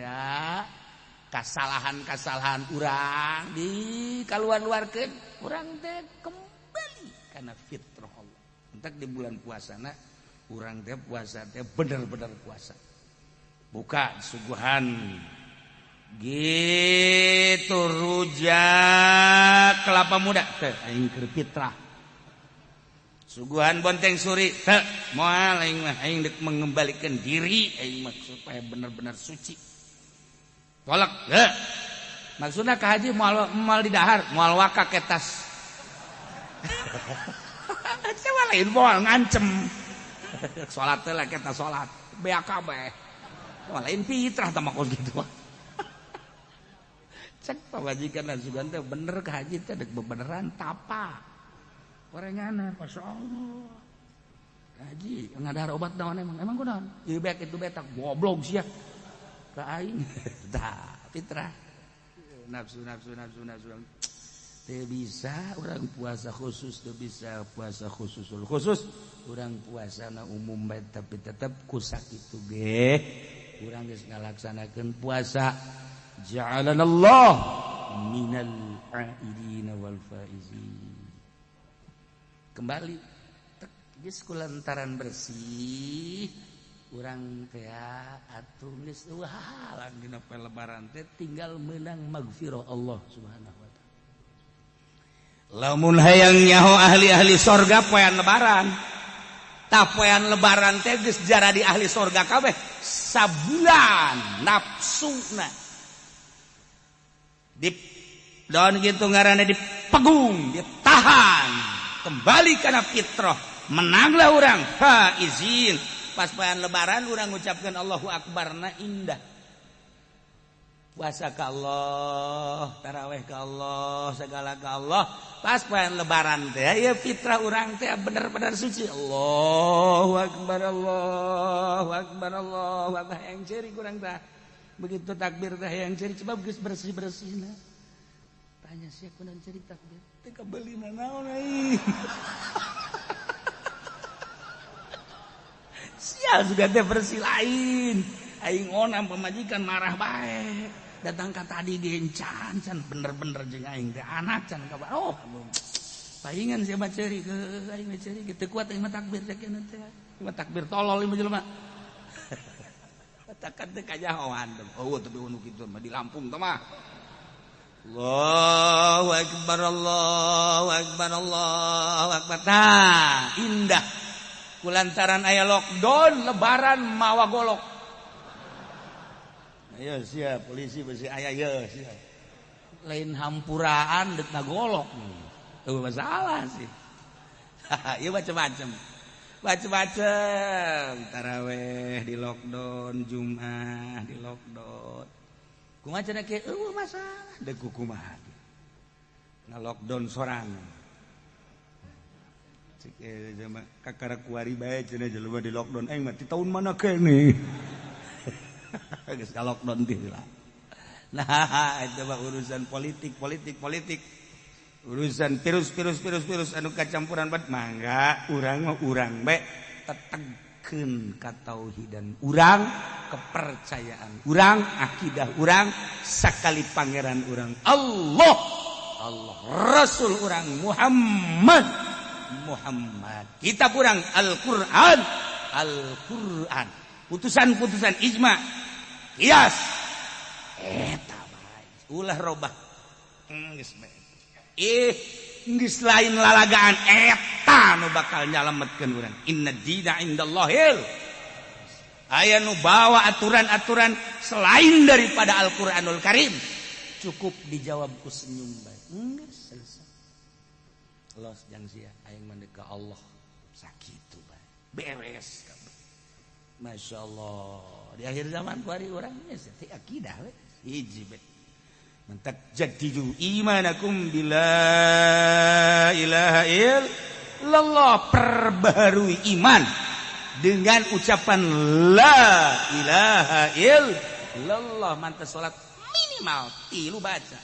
kasalahan-kasalahan urang dikaluar-luarkeun, urang teh kembali karena fitrah Allah. Entek di bulan puasana urang teh puasa teh bener-bener puasa. Buka suguhan gitu rujak kelapa muda teh aing keur fitrah. Suguhan bonteng suri teh moal aing mah aing dek mengembalikan diri aing mah supaya benar-benar suci. Tolak teh. Maksudna ka haji moal di dahar, moal waka ke tas. Cenah lain moal ngancem. Salat teh lah kita salat. Beaka bae. Lain fitrah tah makos gitu. Cek pawajikan dan sugan teh bener ka haji teh dek bebeneran tapa. Orangana masyaallah. Haji ngadahar obat naon emang kunaon? Ieu beak itu betak goblok sia. Ka aing. Tah, fitrah. Nafsu. Teu bisa urang puasa khusus, teu bisa puasa khususul khusus. Urang puasana umum bae tapi tetep ku sakitu ge. Urang geus ngalaksanakeun puasa. Ja'alanallah minal aidin wal faizin. Kembali geus kulantaran bersih urang teh atuh geus eueuh dina poe lebaran teh tinggal meunang magfirah Allah Subhanahu wa taala. Lamun hayang nyaho ahli-ahli sorga poean lebaran. Tah poean lebaran teh geus jara di ahli sorga kabeh sabulan nafsuna. Daun gitu ngaranna dipegung, ditahan, kembali kana fitrah, menanglah orang faizin. Pas poean lebaran urang ngucapkeun Allahu Akbar na indah. Puasa ka Allah, tarawih ka Allah, segala ka Allah. Pas poean lebaran teh ya fitrah urang teh bener-bener suci. Allahu Akbar, Allahu Akbar, Allahu Akbar. Hayang ceurik urang teh. Begitu takbir teh hayang ceurik coba geus bersih-bersihna. Tanya sia kunaon ceurik takbir? Teh kabelina naon ai. Sia juga teh bersih lain. Aing onam pemajikan marah bae. Datang ka tadi gencan can bener-bener jeung aing teh anak can ka oh paingan sia mah ceurik aing mah ceurik teu kuat aing mah takbir teh kieu teh. Mah takbir tolol ieu jelema. Takan teh kajahoan oh tapi anu kitu mah di Lampung teh mah. Allahu Akbar, Allahu Akbar, Allahu Akbar. Nah, indah. Kulantaran aya lockdown lebaran mawa golok. Ayo siap polisi besi aya ye siap. Lain hampuraan deuk golok. Teu masalah sih. Ieu macam-macam. Macam-macam. Tarawih di lockdown, Jumat di lockdown. Kumaha cenah kieu eueuh masalah deuk kumaha. Na lockdown sorangan. Cik jama kakarakuari bae cenah jelema di lockdown aing mah ti taun mana keneh. Geus ka lockdown teh lah. Nah, itu mah urusan politik. Urusan virus anu kacampuran bat mangga urang mah urang bae tetegkeun ka tauhidan urang, kepercayaan urang, akidah urang, sakali pangeran urang Allah Rasul urang Muhammad kitab urang Al-Qur'an putusan-putusan ijma qiyas eta bae ulah robah geus bae geus lain lalagaan eta nu bakal nyalametkeun urang inna dina indallahil aya nu bawa aturan-aturan selain daripada Al-Qur'anul Karim cukup dijawab ku senyum bae geus selesai los jang sia aing mah ka Allah sakitu bae beres kabeh masyaallah di akhir zaman kuari urang geus teh akidah we hiji bae mentak jadidu imanakum bila ilaha illallah perbaharui iman dengan ucapan la ilaha illallah mantas salat minimal 3 baca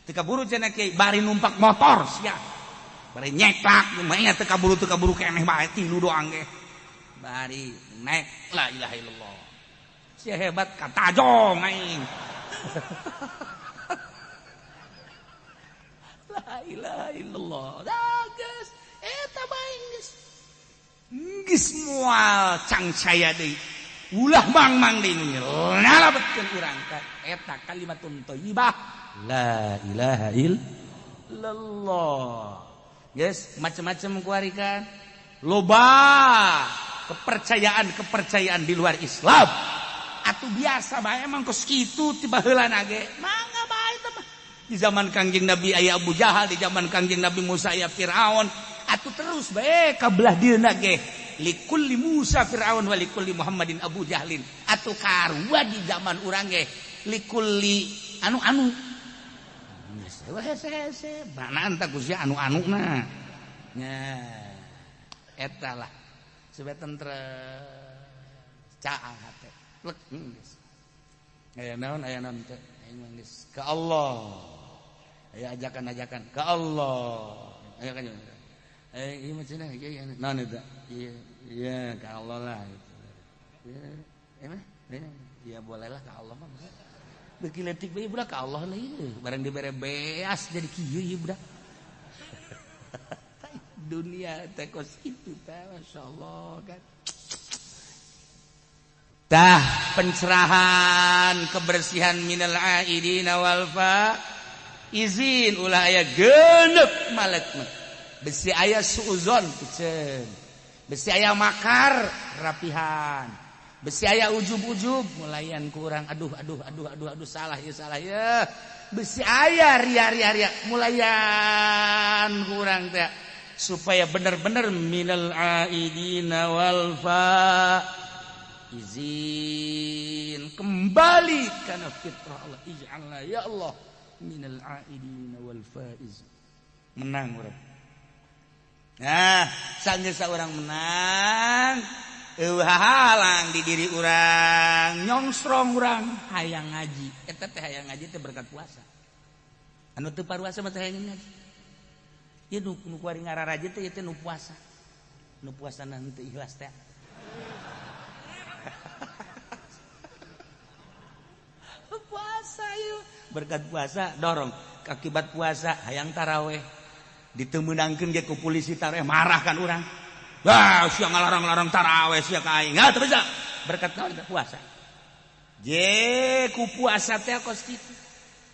teu kaburu cenah kiai bari numpak motor sia bari nyetak mah teu kaburu keneh bae 3 doang ge bari naik la ilaha illallah sia hebat katajong aing la ilaha illallah dah geus eta bae geus moal cangcaya deui ulah mang deui nyalabetkeun urang ka eta kalimatun thayyibah la ilaha illallah geus macam-macam kuari kan loba kepercayaan di luar Islam atuh biasa bae emang kos kitu tiba heulana ge mangga bae teh mah di zaman Kangjeng Nabi aya Abu Jahal di zaman Kangjeng Nabi Musa aya Firaun atuh terus bae kabelah dieuna ge likulli Musa Firaun wa likulli Muhammadin Abu Jahlin atuh karua di zaman urang ge likulli anu hese mana anta ku sia anu-anuna nya eta lah sebeten caang hate plek geus aya naon teh aing mah geus ka Allah aya ajakan-ajakan ka Allah aya kan ieu mah cenah ieu naon eta iya ka Allah lah gitu ya emang ya bolehlah ka Allah mah beuki leutik bae budak ka Allah lah ieu barang dibere beas jadi kieu ieu budak dunia teh kos kitu teh masyaallah kan tah pencerahan kebersihan minal aidina wal izin ulah aya geuneup malekna besi aya suuzon pikeun besi aya makar rapihan besi aya ujub-ujub mulayan kurang aduh salah ya besi aya ria mulayan kurang teh supaya benar-benar minal aidina wal izin kembali kana fitrah Allah ij'alna ya Allah minal aidina wal faiz menang urang nah sageus saurang menang halang di diri urang nyongsrong urang hayang ngaji eta teh hayang ngaji teh berkat puasa anu teu paruasa mah teh hayang ngaji ieu nu kuari ngararaje teh ieu teh nu puasa teu ikhlas teh puasa yuk berkat puasa dorong akibat puasa hayang taraweh ditemenangkeun ge ku polisi taraweh marah kan urang wah sia ngalarang-larang taraweh sia ka aing teu bisa berkat naon puasa je ku puasa teh kos kitu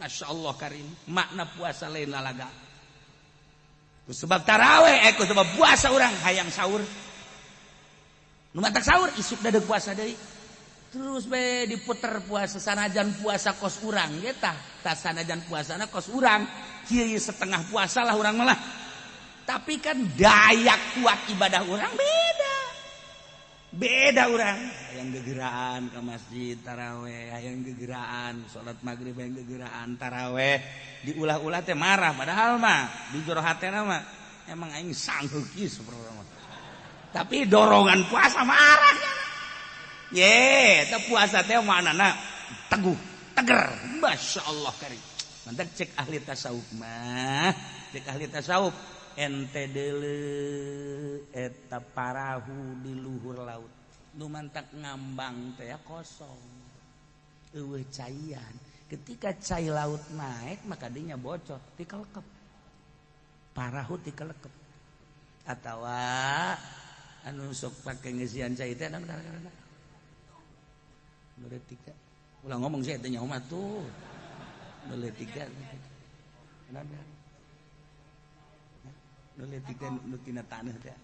masyaallah karim makna puasa lain lalaga ku sebab taraweh ku sebab puasa urang hayang sahur nu matak sahur isuk dadeuk puasa deui terus be diputer puasa sanajan puasa kos urang ge tah sanajan puasana kos urang kieu setengah puasa lah urang malah tapi kan daya kuat ibadah urang beda urang hayang gegeraan ke masjid taraweh hayang gegeraan salat maghrib hayang gegeraan taraweh diulah-ulah teh marah padahal mah di jero hatena mah emang aing sanggeuk ieu saperluan tapi dorongan puasa marah ye teh puasa teh manana teguh teger masyaallah karim mantap cek ahli tasawuf mah cek ahli tasawuf ente deuleu eta parahu di luhur laut nu mantak ngambang teh kosong eueuh caian ketika cai laut naik maka dinya bocor tikelekep parahu tikelekep atawa anu sok pake ngeusian cai teh naon gara-gara tiga ulah ngomong saya tanya umat tuh tiga tiga nutina tanah teh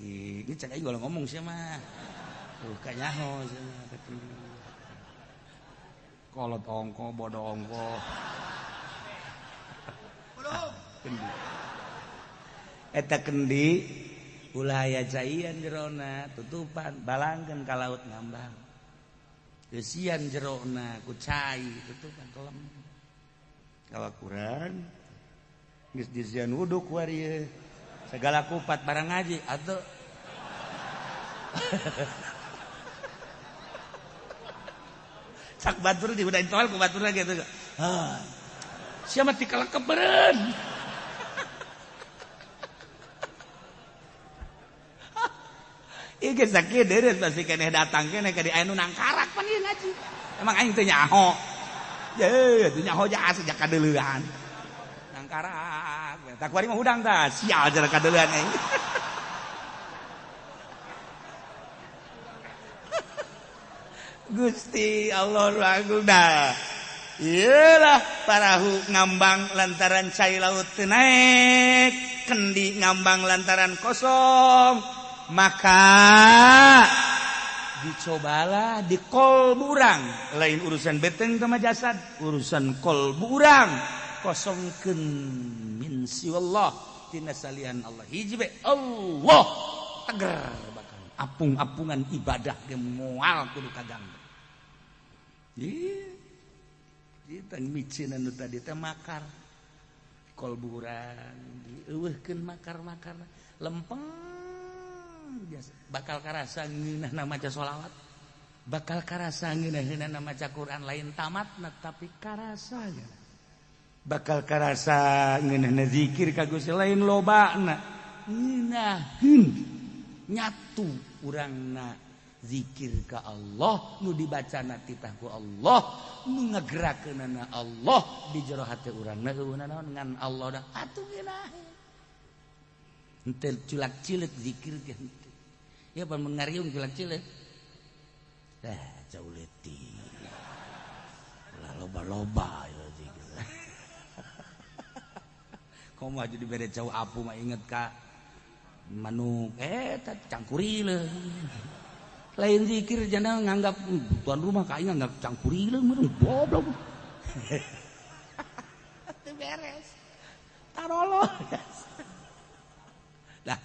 ini cek aja ulah ngomong sih mah tuh kanyaho sih mah kolot ongko bodoh ongko kendi eta kendi ulah aya caian jerona tutupan balangkeun ka laut ngambang kesian jerona ku cai tutupan kelem kawakuran geus disian wudu ku ari segala kupat barang ngaji atuh sak batur di udah tol ku baturna gitu sia mah tikelekep beureun Ige sakit deres pasti keneh datang keneh ka di aya nu nangkarak pan ieu ngaji. Emang aing teu nyaho. Ye, teu nyaho jaas sejak kadeuleuan. Nangkarak. Tak kuari mah hudang tah, sial jeung kadeuleuan aing. Gusti Allah Raguna. Iyalah parahu ngambang lantaran cai laut teu naek, kendi ngambang lantaran kosong. Maka dicobalah di kolbu urang lain urusan beteng sama jasad urusan kolbu urang kosongkeun min siwallah tina salian Allah hiji be Allah teger bakal apung-apungan ibadah ge moal kudu kaganggu ieu kita micin anu tadi teh makar kolbu urang dieuweuhkeun makar-makar lempeng bakal karasa ngeunahna maca sholawat bakal karasa ngeunahna maca Quran lain tamatna tapi karasa bakal karasa ngeunahna zikir ka Gusti lain lobana ngeunaheun nyatu urangna zikir ka Allah nu dibacana titah ku Allah nu ngagerakeunana Allah di jero hate urang naeuna naon ngan Allah da atuh geunahe henteu culak cileuk zikir ge henteu ya pan mun ngariung culak cileuk jauh leutik ulah loba-loba ya zikir komo jadi bere jauh apu mah inget ka manuk cangkurileung lain zikir jana nganggap tuan rumah ka aing nganggap cangkurileung meureun goblok teu beres tarolo lah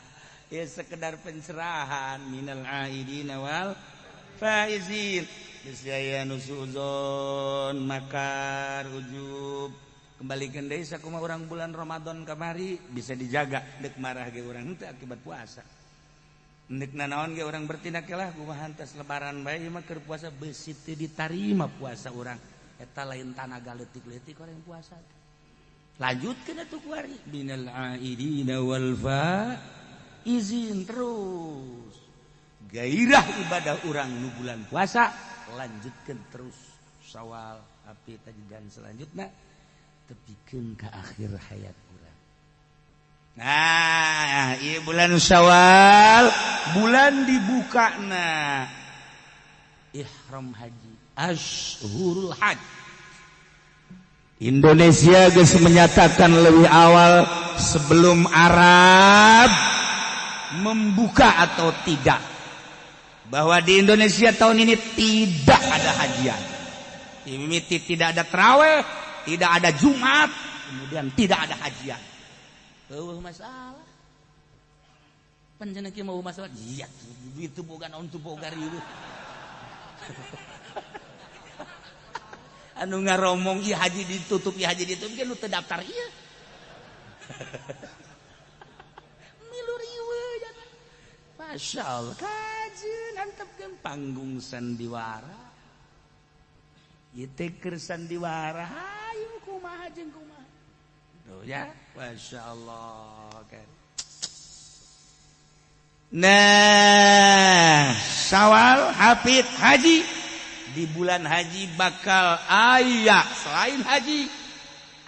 ya sekedar pencerahan minal aidina wal faizin bisyaya nusuzon makar ujub kembalikan deui sakumaha urang bulan Ramadan kamari bisa dijaga deuk marah ge urang henteu akibat puasa neuk nanaon ge urang bertindak lah kumaha hantas lebaran bae mah keur puasa beusi teu ditarima puasa urang eta lain tanaga leutik-leutik orang puasa lanjutkeun atuh ku ari minal aidina wal faizin terus gairah ibadah urang nu bulan puasa lanjutkeun terus Syawal api tajidan selanjutnya tepikeun ka akhir hayat urang. Nah, ieu bulan Syawal bulan dibukana ihram haji Ashhurul Hajj. Indonesia geus menyatakan lebih awal sebelum Arab membuka atau tidak bahwa di Indonesia tahun ini tidak ada hajian. Mimiti tidak ada tarawih, tidak ada Jumat, kemudian tidak ada hajian. Masalah. Panjenengan mau masalah? Iya, itu bukan untuk boga rieuh. Anu ngaromong ieu haji ditutup, ieu haji ditutup kan nu teu daftar ieu. Milu rieuh jangan. Masyaallah, kajeun antepkeun panggung sandiwara. Ieu teh keur sandiwara, hayu kumaha jeung kumaha. Tuh ya, masyaallah kan. Nah, Syawal hafid haji di bulan haji bakal aya selain haji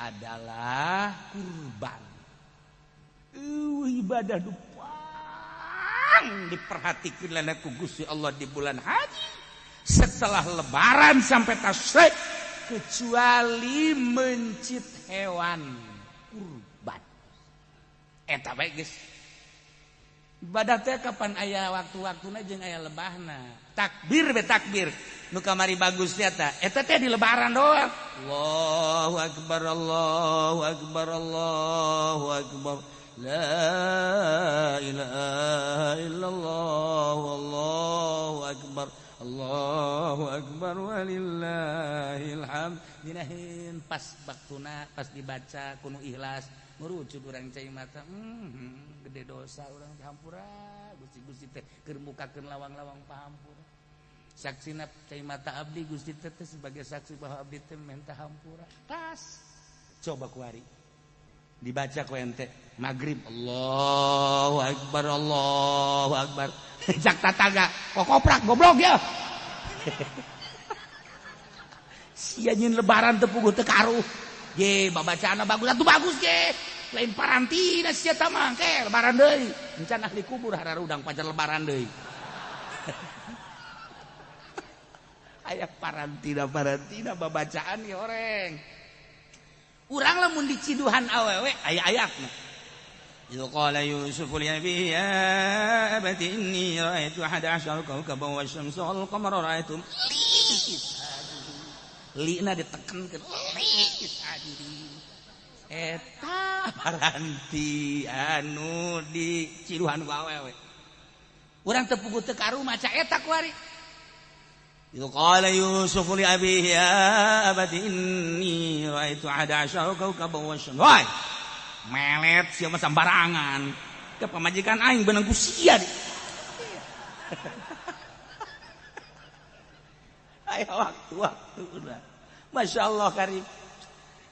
adalah kurban. Ibadah dupang diperhatikan lana ku Gusti Allah di bulan haji setelah lebaran sampai tasyrik kecuali mencit hewan kurban. Eta bae geus. Ibadah teh kapan aya waktu-waktuna jeung aya lebahna. Takbir be takbir. Nu kamari bagus teh eta teh di lebaran doang. Allahu akbar Allahu akbar Allahu akbar. La ilaha illallah wallahu akbar. Allahu akbar walillahil hamd. Dinahin pas waktuna pas dibaca kuno ikhlas ngurucut urang cai mata gede dosa urang dihampura Gusti teh keur mukakeun lawang-lawang pahampura. Saksina cai mata abdi Gusti teh sebagai saksi bahwa abdi teh minta hampura. Tas coba kuari dibaca ku ente magrib Allahu akbar Allahu akbar. Jak tataga kok koprak goblok ya. Sia nyeun lebaran teu puguh teu karuh. Ye babacaana bagus atuh bagus ge. Lain parantina sia tah mah ke lebaran deui. Encan ahli kubur hararudang pajar lebaran deui. Aya parantina babacaan ge oreng. Urang lamun diciduhan awewe aya ayatna. Idh qala Yusuf li abihi ya abati inni ra'aytu 11 kawkaban wasy-syamsa wal qamara ra'aytum lina ditekenkeun li sajidi eta paranti anu diciduhan ku awewe urang teu puguh teu karuh maca eta ku ari Idh qala Yusuf li abihi ya abati inni ra'aytu 11 kawkaban wasy-syamsa wai melet sia mah sambarangan ke pamajikan aing beunang ku sia aya waktu-waktuna masyaallah karim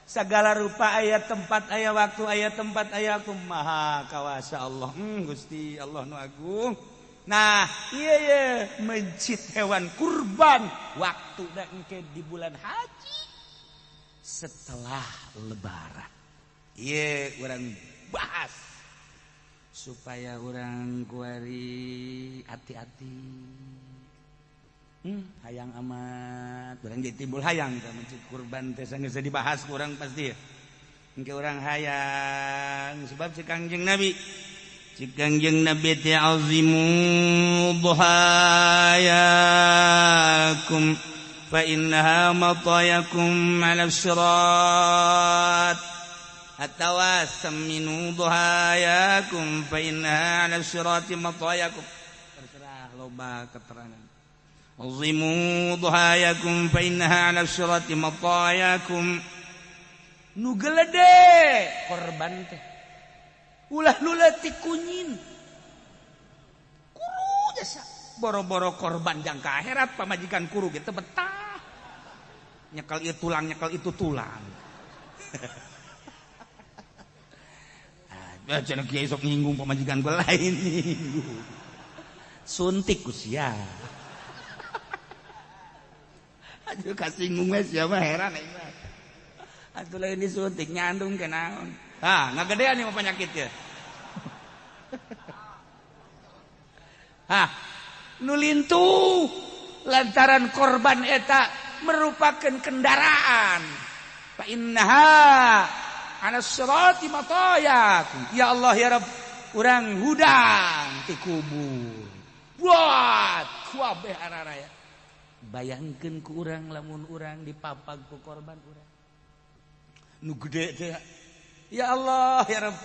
sagala rupa aya tempat aya waktu aya tempat aya kumaha kawasa Allah Gusti Allah nu agung Nah iya mencit hewan kurban waktu engke di bulan haji setelah lebaran. Iya orang bahas supaya orang kuari hati-hati. Hayang amat orang jadi timbul hayang mencit kurban teh geus dibahas kurang pasti ya. Engke orang hayang sebab si Kangjeng Nabi teh azimu duhayakum fa innaha matayakum 'ala sirat atawa saminu duhayakum fa innaha 'ala sirati matayakum. Terserah loba keterangan. Azimu duhayakum fa innaha 'ala sirati matayakum. Nu gelede korban teh ulah nu leutik kunyin kuru jasa boro-boro korban jang ka akhirat pamajikan kuru ge teu betah nyekel ieu tulang nyekel itu tulang. Cenah kiai sok nyinggung pamajikan gua lain suntik ku sia. Aduh kasinggung we sia mah heran aing mah. Atuh lain disuntik nyandung ke naon. Ngagedean nih penyakit ya. Nulintu lantaran korban eta merupakan kendaraan. Fa innaha 'ala sirati matayakum. Ya Allah ya Rabb, urang hudang ti kubur. Buat kabeh araraya. Bayangkeun ku urang lamun urang dipapag ku korban urang. Nu gede teh. Ya Allah ya Rabb.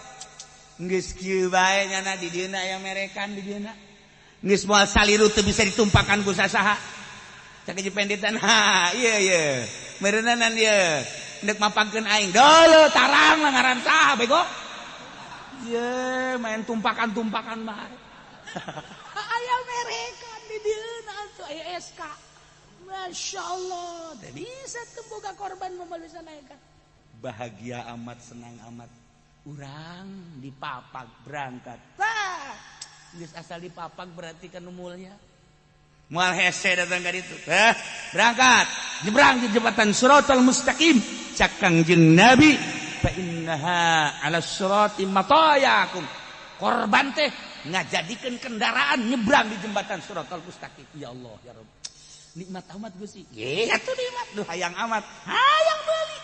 Geus kieu bae nyana di dieuna aya merekan di dieuna. Geus moal saliru teu bisa ditumpakan ku sasaha. Cak hiji penditan, iya. Meureunanan ieu. Ndek mapagkeun aing. Deuleut tarang lah ngaran saha bego. Ieu main tumpakan-tumpakan bae. Aya merekan di dieuna atuh aya SK. Masya Allah. Teu bisa teu boga korban bisa naikkan. Bahagia amat, senang amat. Urang dipapag berangkat. Geus asal dipapag berarti kan umulnya. Moal hese datang ka ditu. Berangkat. Nyebrang di jembatan Shiratal Mustaqim. Cak Kangjeng Nabi, fa innaha 'ala sirati matayakum. Korban teh ngajadikeun kendaraan nyebrang di jembatan Shiratal Mustaqim. Ya Allah ya Rabb. Nikmat amat Gusti. Ye atuh nikmat. Duh hayang amat. Hayang beuli.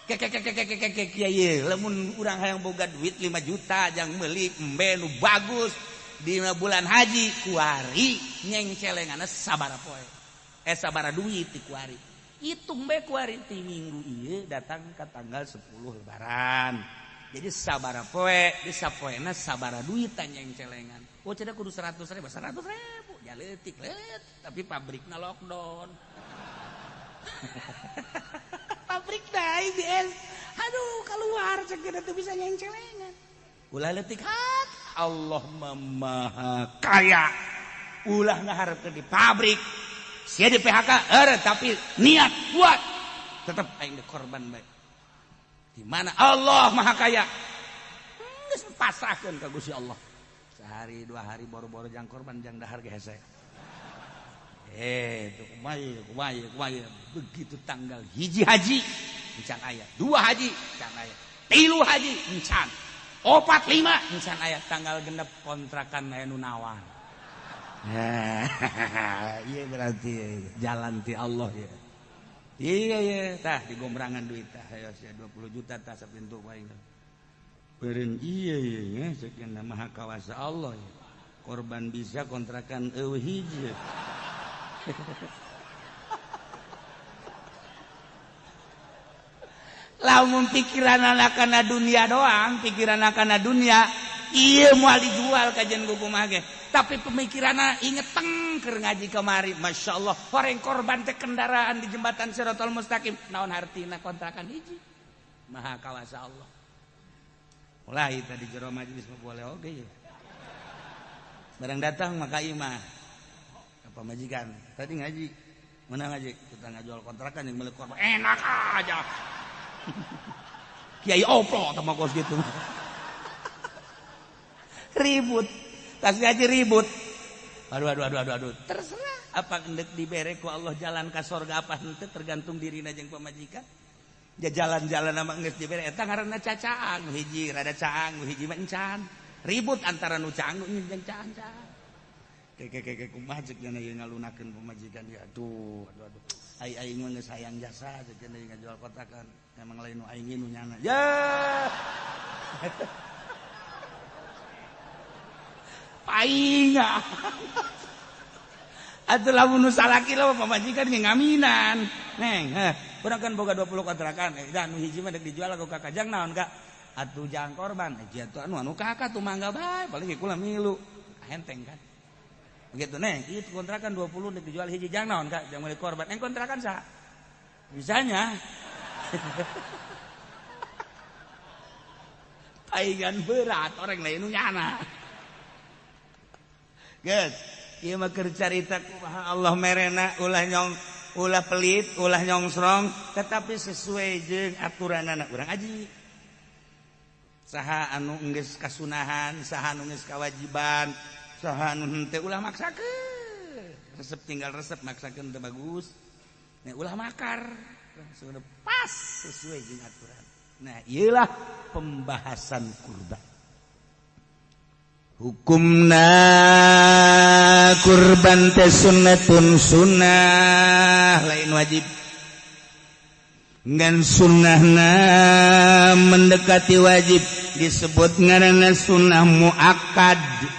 Kiai lamun urang hayang boga duit 5 juta jang meuli embe nu bagus dina bulan haji kuari nyengcelenganna sabara poe sabara duit ti kuari hitung bae kuari ti minggu ieu datang ka tanggal 10 lebaran jadi sabara poe di sapoena sabara duit nyengcelengan cenah kudu 100.000 ya leutik tapi pabrikna lockdown. Pabrik dah IBS. Aduh keluar cegah itu bisa nyengcelengan. Ulah leutik hat Allah maha kaya. Ulah ngaharepkeun di pabrik. Sia di PHK tapi niat kuat. Tetap aing korban bae. Di mana Allah maha kaya. Geus pasrahkeun ka Gusti Allah. Sehari 2 hari boro-boro jang korban jang dahar ge hese. Kumaya. Begitu tanggal hiji haji encan aya, 2 haji encan aya, 3 haji encan, 4 5 encan aya tanggal genep kontrakan aya nu nawan. Iya berarti jalan ti Allah ya. Iya tah digombrangan duit tah aya 20 juta tah sapintu wae. Beureun iya nya sakeun maha kawasa Allah ya. Korban bisa kontrakan eueuh hiji. Lamun pikiran anak kana dunia doang, pikiran anak kana dunia, iya moal dijual kajian kumaha ge. Tapi pemikiranna inget keur ngaji kemari, masya Allah. Horeng korban teh kendaraan di jembatan Shiratal Mustaqim, naon hartina kontrakan hiji. Maha kawasa Allah. Mulai tadi jero majelis mah boleh oge ya. Barang datang maka imah. Apa majikan? Tadi ngaji. Mana ngaji? Kita ngajual kontrakan yang milik korban. Enak aja. Kiai oplo sama kos gitu. Ribut. Tas ngaji ribut. Aduh. Terserah apa hendak dibere ku Allah jalan ka sorga apa henteu tergantung dirina jeung pamajikan. Ya jalan-jalan ama geus dibere eta ngaranna cacaang, hiji rada caang, hiji mah encan. Ribut antara nu caang nu jeung caang. Keke kumaha ceuk cenah ieu ngalunakeun pamajikan dia. Aduh. Aing mah geus hayang jasa ceuk cenah ieu ngajual kotakan. Emang lain nu aing nu nyana. Ya. Painga. Atuh lamun nu salaki lah pamajikan ge ngaminan. Neng, urang kan boga 20 kontrakan. Da nu hiji mah dek dijual ku kakajang naon Kak? Atuh jang korban. Atuh anu kakak tuh mangga bae, paling kula milu. Henteng kan. Begitu neng, ieu kontrakan 20 dek dijual hiji jang naon Kak? Jang meuli korban. Neng kontrakan saha? Bisanya. Paingan berat orang lain nu nyana. Geus, ieu mah keur carita kumaha Allah merena ulah pelit, ulah nyongsrong, tetapi sesuai jeung aturanana urang aji. Saha anu geus kasunahan, saha anu geus kawajiban, saha anu henteu ulah maksakeun. Resep tinggal resep maksakeun teu bagus. Nya ulah makar, sudah pas sesuai jeung aturan. Nah, ieulah pembahasan kurban. Hukumna kurban teh sunnatun sunnah lain wajib. Ngan sunnahna mendekati wajib disebut ngaranna sunnah muakkadah.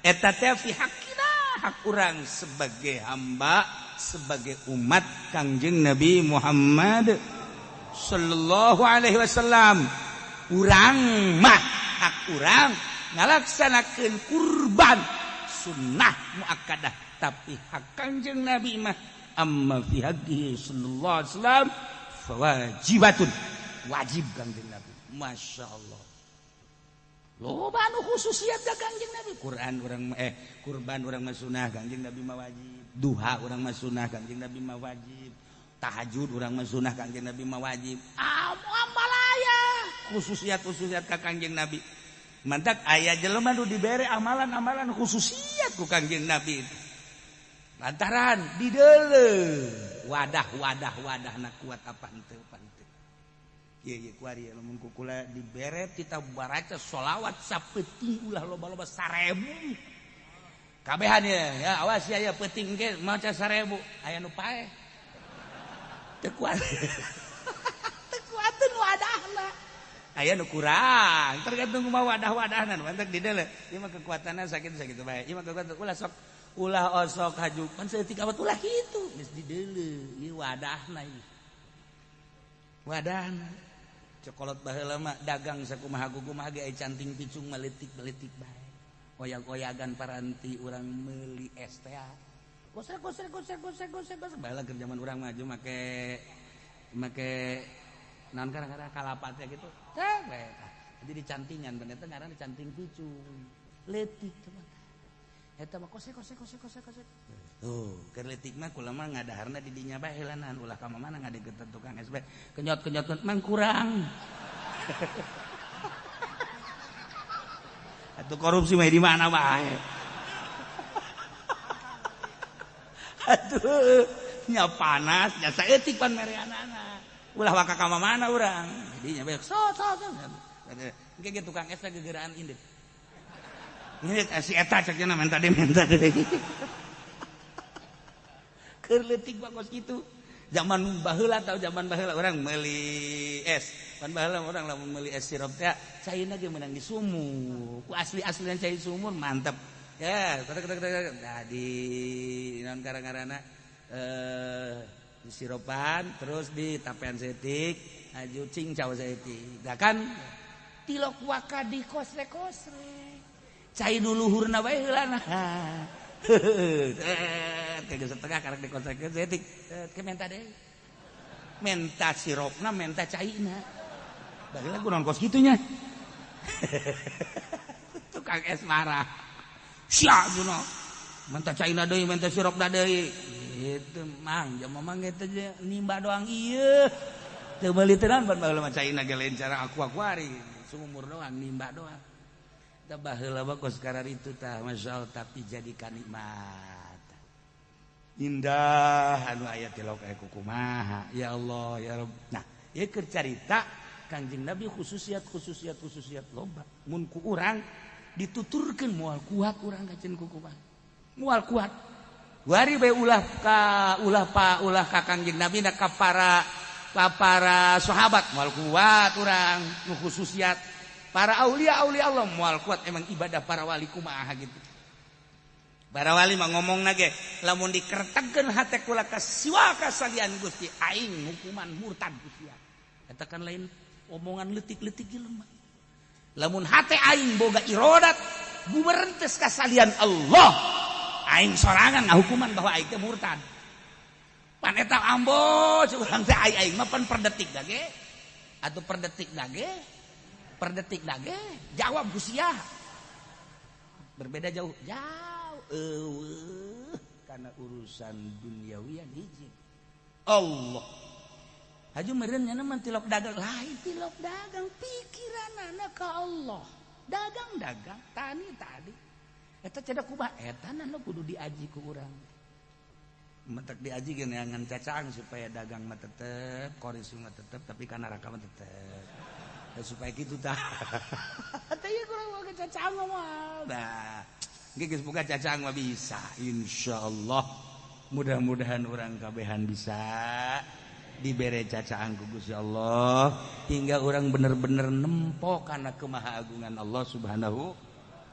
Eta teh fi haqqina hak urang sebagai hamba, sebagai umat Kangjeng Nabi Muhammad sallallahu alaihi wasallam. Urang mah hak urang ngalaksanakeun kurban sunnah muakkadah, tapi hak Kangjeng Nabi mah amma fi haqqihi sallallahu alaihi wasallam fawajibatun, wajib Kangjeng Nabi. Masyaallah. Loba anu khususiat da Kangjeng Nabi. Kurban urang mah sunnah, Kangjeng Nabi mah wajib. Duha urang mah sunnah, Kangjeng Nabi mah wajib. Tahajud urang mah sunnah, Kangjeng Nabi mah wajib. Amalaya khususiat ka Kangjeng Nabi. Mantak aya jelema nu dibere amalan-amalan khususiat ku Kangjeng Nabi. Lantaran dideuleuh wadah-wadahna kuat apa henteu panteu. Ieu kuari lamun kukula dibere kita baraca sholawat sapeuting ulah loba-loba 1000. Kabehan ya awas ya peuting ge maca 1000 aya nu paeh. Teu kuat. Teu kuateun wadahna. Aya nu kurang, tergantung kumaha wadah-wadahna. Mantek dideuleuh, ieu mah kekuatanna sakitu bae. Ieu mah kekuatan ulah osok hajupan seeutik awet ulah kitu. Geus dideuleuh, ieu wadahna ieu. Wadahna. Cokolot baheula mah dagang sakumaha kumaha ge aya canting picung maletik-maletik bae. Oyag-oyagan paranti urang meuli es teh. Gosek. Baheula keur zaman urang mah make naon gara-gara kalapatnya gitu. Jadi dicantingan ternyata ngaran dicanting picung. Letik teman. Eta mah kosek. Tuh, keur letik mah kula mah ngadaharna di dinya bae heulanan ulah ka mana ngadegeut tukang SB. Kenyot mang kurang. Atuh korupsi mah di mana bae. Aduh, nya panas, nya saeutik pan mereanana. Ulah waka ka mana urang. Dinya bae so. Engke ge tukang es gegeraan indit. Indit si eta cek cenah minta deui. Keur leutik bakos kitu. Zaman baheula urang meuli es. Pan baheula urang lamun meuli es sirup teh caina ge meunang di sumur. Ku asli-aslian cai sumur mantep. Ya, di naon ngaranna di siropan terus di tapean setik aju cincau setik. Da kan tilok waka di kosre-kosre. Cai duluhurna bae heulana. Kayak setengah karek di kosre setik. Ke menta deui. Menta siropna, menta caina. Bageula kunaon kos kitunya. Tukang es marah. Sia duna. Menta caina deui, menta sirupna deui. Itu mang jam mamang eta nimba doang ieu teu meuli teunan ban baheula mah caina ge lain cara aku ari sumur doang nimba doang baheula bagus karena itu tah Masya Allah tapi jadikan nikmat indah anu aya tilok aya kumaha ya Allah ya Rabb. Nah ieu keur carita Kangjeng Nabi khususiat loba mun ku urang dituturkeun moal kuat urang kajen ku kumaha moal kuat wari bae ulah ka Kangjeng Nabi ka para sahabat moal kuat urang nu khususiat para aulia Allah moal kuat emang ibadah para wali kumaha gitu. Para wali mah ngomongna ge lamun dikertegkeun hate kula ka siwa kasalian Gusti aing hukuman murtad Gusti. Eta kan lain omongan leutik-leutik ieu mah. Lamun hate aing boga irodat buberentes kasalian Allah aing sorangan ngahukuman bahwa aing teh murtad. Pan eta ambo urang teh aing mah pan per detik dage atuh per detik dage jawab Gusti ya. Berbeda jauh karena urusan duniawian hiji Allah haju meureun nya mah tilok dagang lain tilok dagang pikiranna ka Allah dagang tani tadi eta cedak kumaha eta nu kudu diaji ku urang mentek diaji geus ngan cacang supaya dagang mah tetep koris mah tetep tapi kana neraka mah tetep supaya kitu tah eta ieu kurang boga cacang mah nah geus boga cacang mah bisa insyaallah mudah-mudahan urang kabehan bisa dibere cacaan ku Gusti Allah hingga urang bener-bener nempo kana kemahaagungan Allah Subhanahu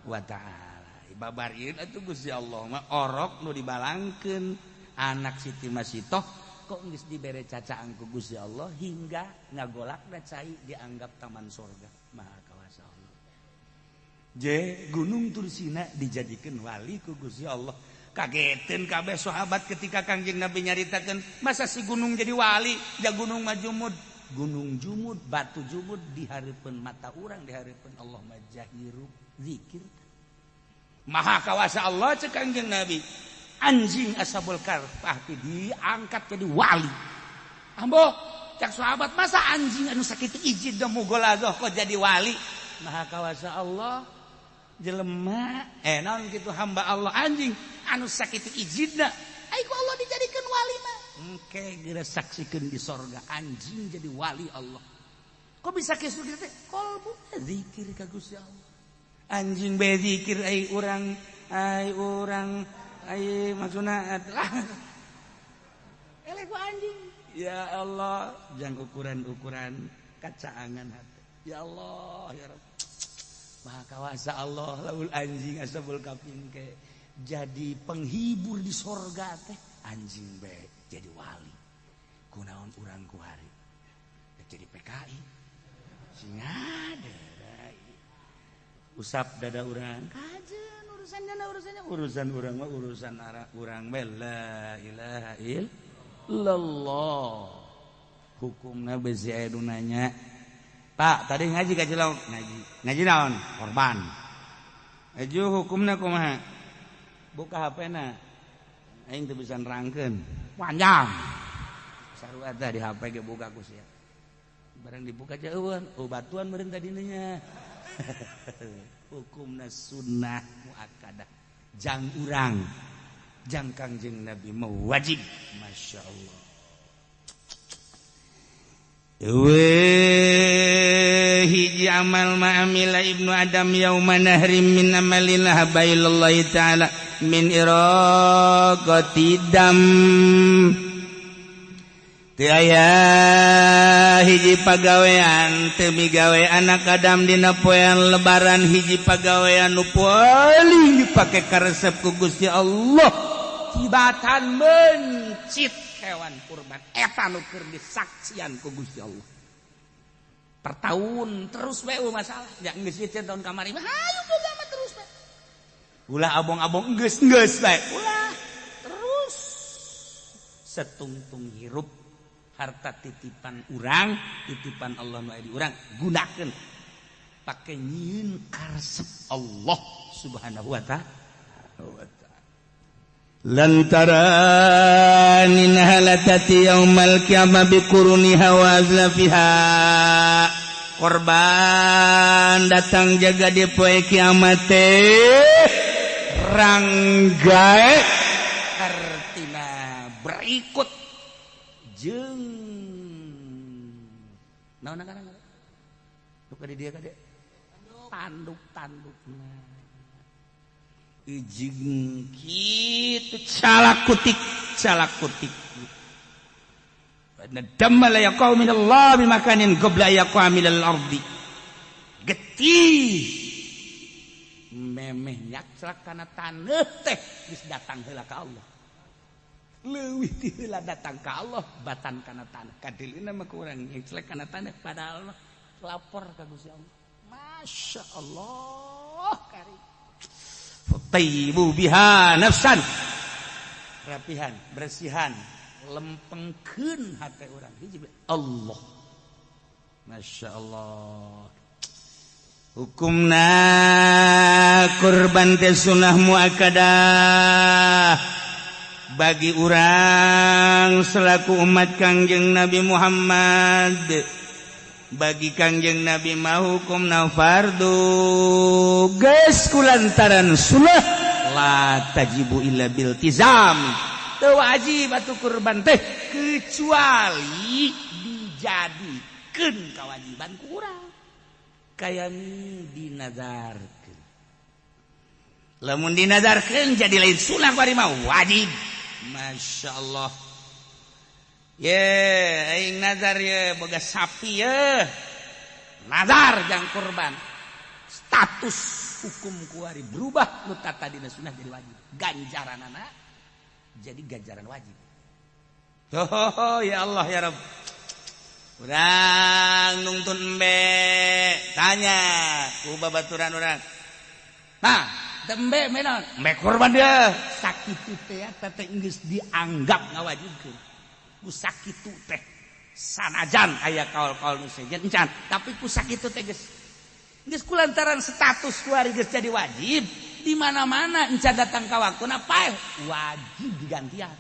wa taala babar ieu atuh Gusti Allah mah orok nu dibalangkeun anak Siti Masitoh kok geus dibere cacaan ku Gusti Allah hingga ngagolakna cai dianggap taman surga maha kawasa Allah Gunung Tursina dijadikan wali ku Gusti Allah kageteun kabeh sahabat ketika Kangjeng Nabi nyaritakeun masa si gunung jadi wali ja gunung majumud gunung jumud batu jumud dihareupeun mata urang dihareupeun Allah majahiru zikir maha kawasa Allah cek Kangjeng Nabi anjing ashabul karfah diangkat jadi wali ambo cak sahabat masa anjing anu sakitu izin da mugolazoh kok jadi wali maha kawasa Allah jelema naon kitu hamba Allah anjing anu sakitu izidna ai ku Allah dijadikeun wali mah engke geura saksikeun di sorga anjing jadi wali Allah kok bisa kieu teh kolbu zikir ka Gusti Allah anjing bae zikir ai urang ai maksudna adalah eleh ku anjing ya Allah jang ukuran kacaangan hati ya Allah ya Rabb maha kawasa Allah laul anjing ashabul kafin ke jadi penghibur di sorga teh anjing bae jadi wali kunaon urang ku hari jadi PKI singade usap dada urang kajeun urusan urang mah urusan urang bae la ilaha illallah hukumna bezi aya nanya Pak, tadi ngaji ka Cilauk? Ngaji naon? Korban. Aju hukumna kumaha? Buka HP-na. Aing teu bisa nerangkeun. Panjang. Sarua teh di HP ge buka ku sia. Barang dibuka aja eueun, batuan meureun tadina nya. Hukumna sunnah muakkadah. Jang urang. Jang Kangjeng Nabi mah wajib. Masyaallah. Hiji amal ma'amila ibnu Adam yauma nahrim min amalil habaillahi ta'ala min iraqati dam teu aya hiji pagawean teu migawe anak Adam dina poean lebaran hiji pagawean nu paling dipake karesep ku Gusti Allah tibatan mencit hewan kurban eta nu keur disaksian ku Gusti Allah per tahun terus we masalah nya geus cicen tahun kamari mah hayu boga mah terus we ulah abong-abong geus bae ulah terus setungtung hirup harta titipan urang titipan Allah nu aya di urang gunakeun pake nyieun karesep Allah Subhanahu wa ta'ala lantaran halatati yaumal qiyamah biquruniha wa azlafiha korban datang jaga di poe kiamat ranggae artina berikut jeung naon ngaranna duka di dieu kade tanduk-tandukna ijing kitu calakutik nadamma la yaqau min Allah bimakanin qabla yaqau min al-ardi getih memeh nyak kana taneuh teh geus datang heula ka Allah leuwih ti heula datang ka Allah batan kana taneuh kadeulina mah kurang nyak kana taneuh padahal lapor ka Gusti Allah masya Allah karim tayyibu biha nafsan rapihan bersihan lempengkeun hate urang hiji Allah masya Allah hukumna kurban teh sunnah muakkadah bagi urang selaku umat Kangjeng Nabi Muhammad bagi Kangjeng Nabi mah hukumna fardu geus kulantaran sunnah la tajibu illa bil tizam teu wajib atuh kurban teh kecuali dijadikeun kawajiban ku urang kayani dinazarkeun lamun dinazarkeun jadi lain sunnah bari mah wajib masyaallah ye aing nazar ye boga sapi ye nazar jang kurban status hukum kuari berubah nu tadi sunnah jadi wajib ganjaranana jadi ganjaran wajib oh ya Allah ya Rabb urang nungtun embe tanya ku babaturan urang nah tembe menon embe kurban dia sakitu teh teh geus dianggap ngawajibkeun ku sakitu teh sanajan aya kaul-kaul nu sejen encan tapi ku sakitu teh geus kulantaran status kuari geus jadi wajib di mana-mana encan datang ka waktuna paeh wajib digantian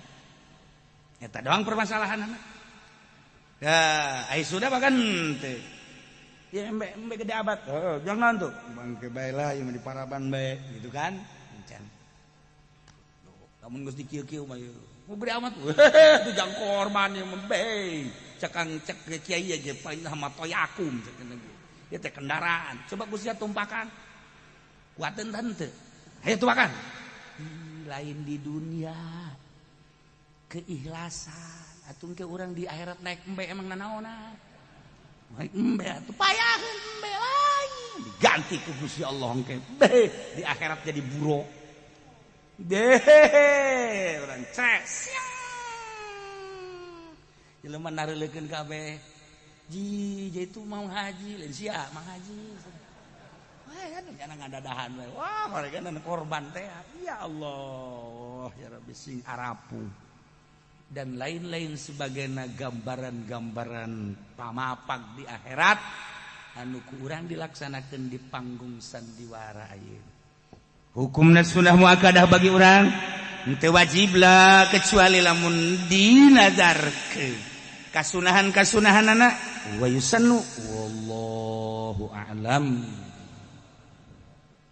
eta doang permasalahanna ya ai sudah bahkan teh ya embe gede abad jangan tuh bangke bae lah yang di paraban bae gitu kan encan lamun geus dikieu-kieu mah mau beri amat itu jang korban yang membe cekang cek kiai aja paling sama toyakum cek ya teh kendaraan coba Gusti tumpakan kuateun tante ayo tumpakan lain di dunia keikhlasan atuh ke urang di akhirat naik embe emang nanaona naik embe atuh payaheun embe lain diganti ku Gusti Allah engke di akhirat jadi buruk deh orang ces jelema nareulekeun kabeh ji itu mau haji lain sia mang haji wah kan ngadadahan we wah mereka korban teh ya Allah ya Rabbi sing arapu dan lain-lain sebagainya gambaran-gambaran pamapag di akhirat anu ku urang dilaksanakeun di panggung sandiwara ayeuna hukumna sunnah muakkadah bagi orang teu wajib lah kecuali lamun dinazarkeun kasunahan-kasunahanana wa yusannu wallahu a'lam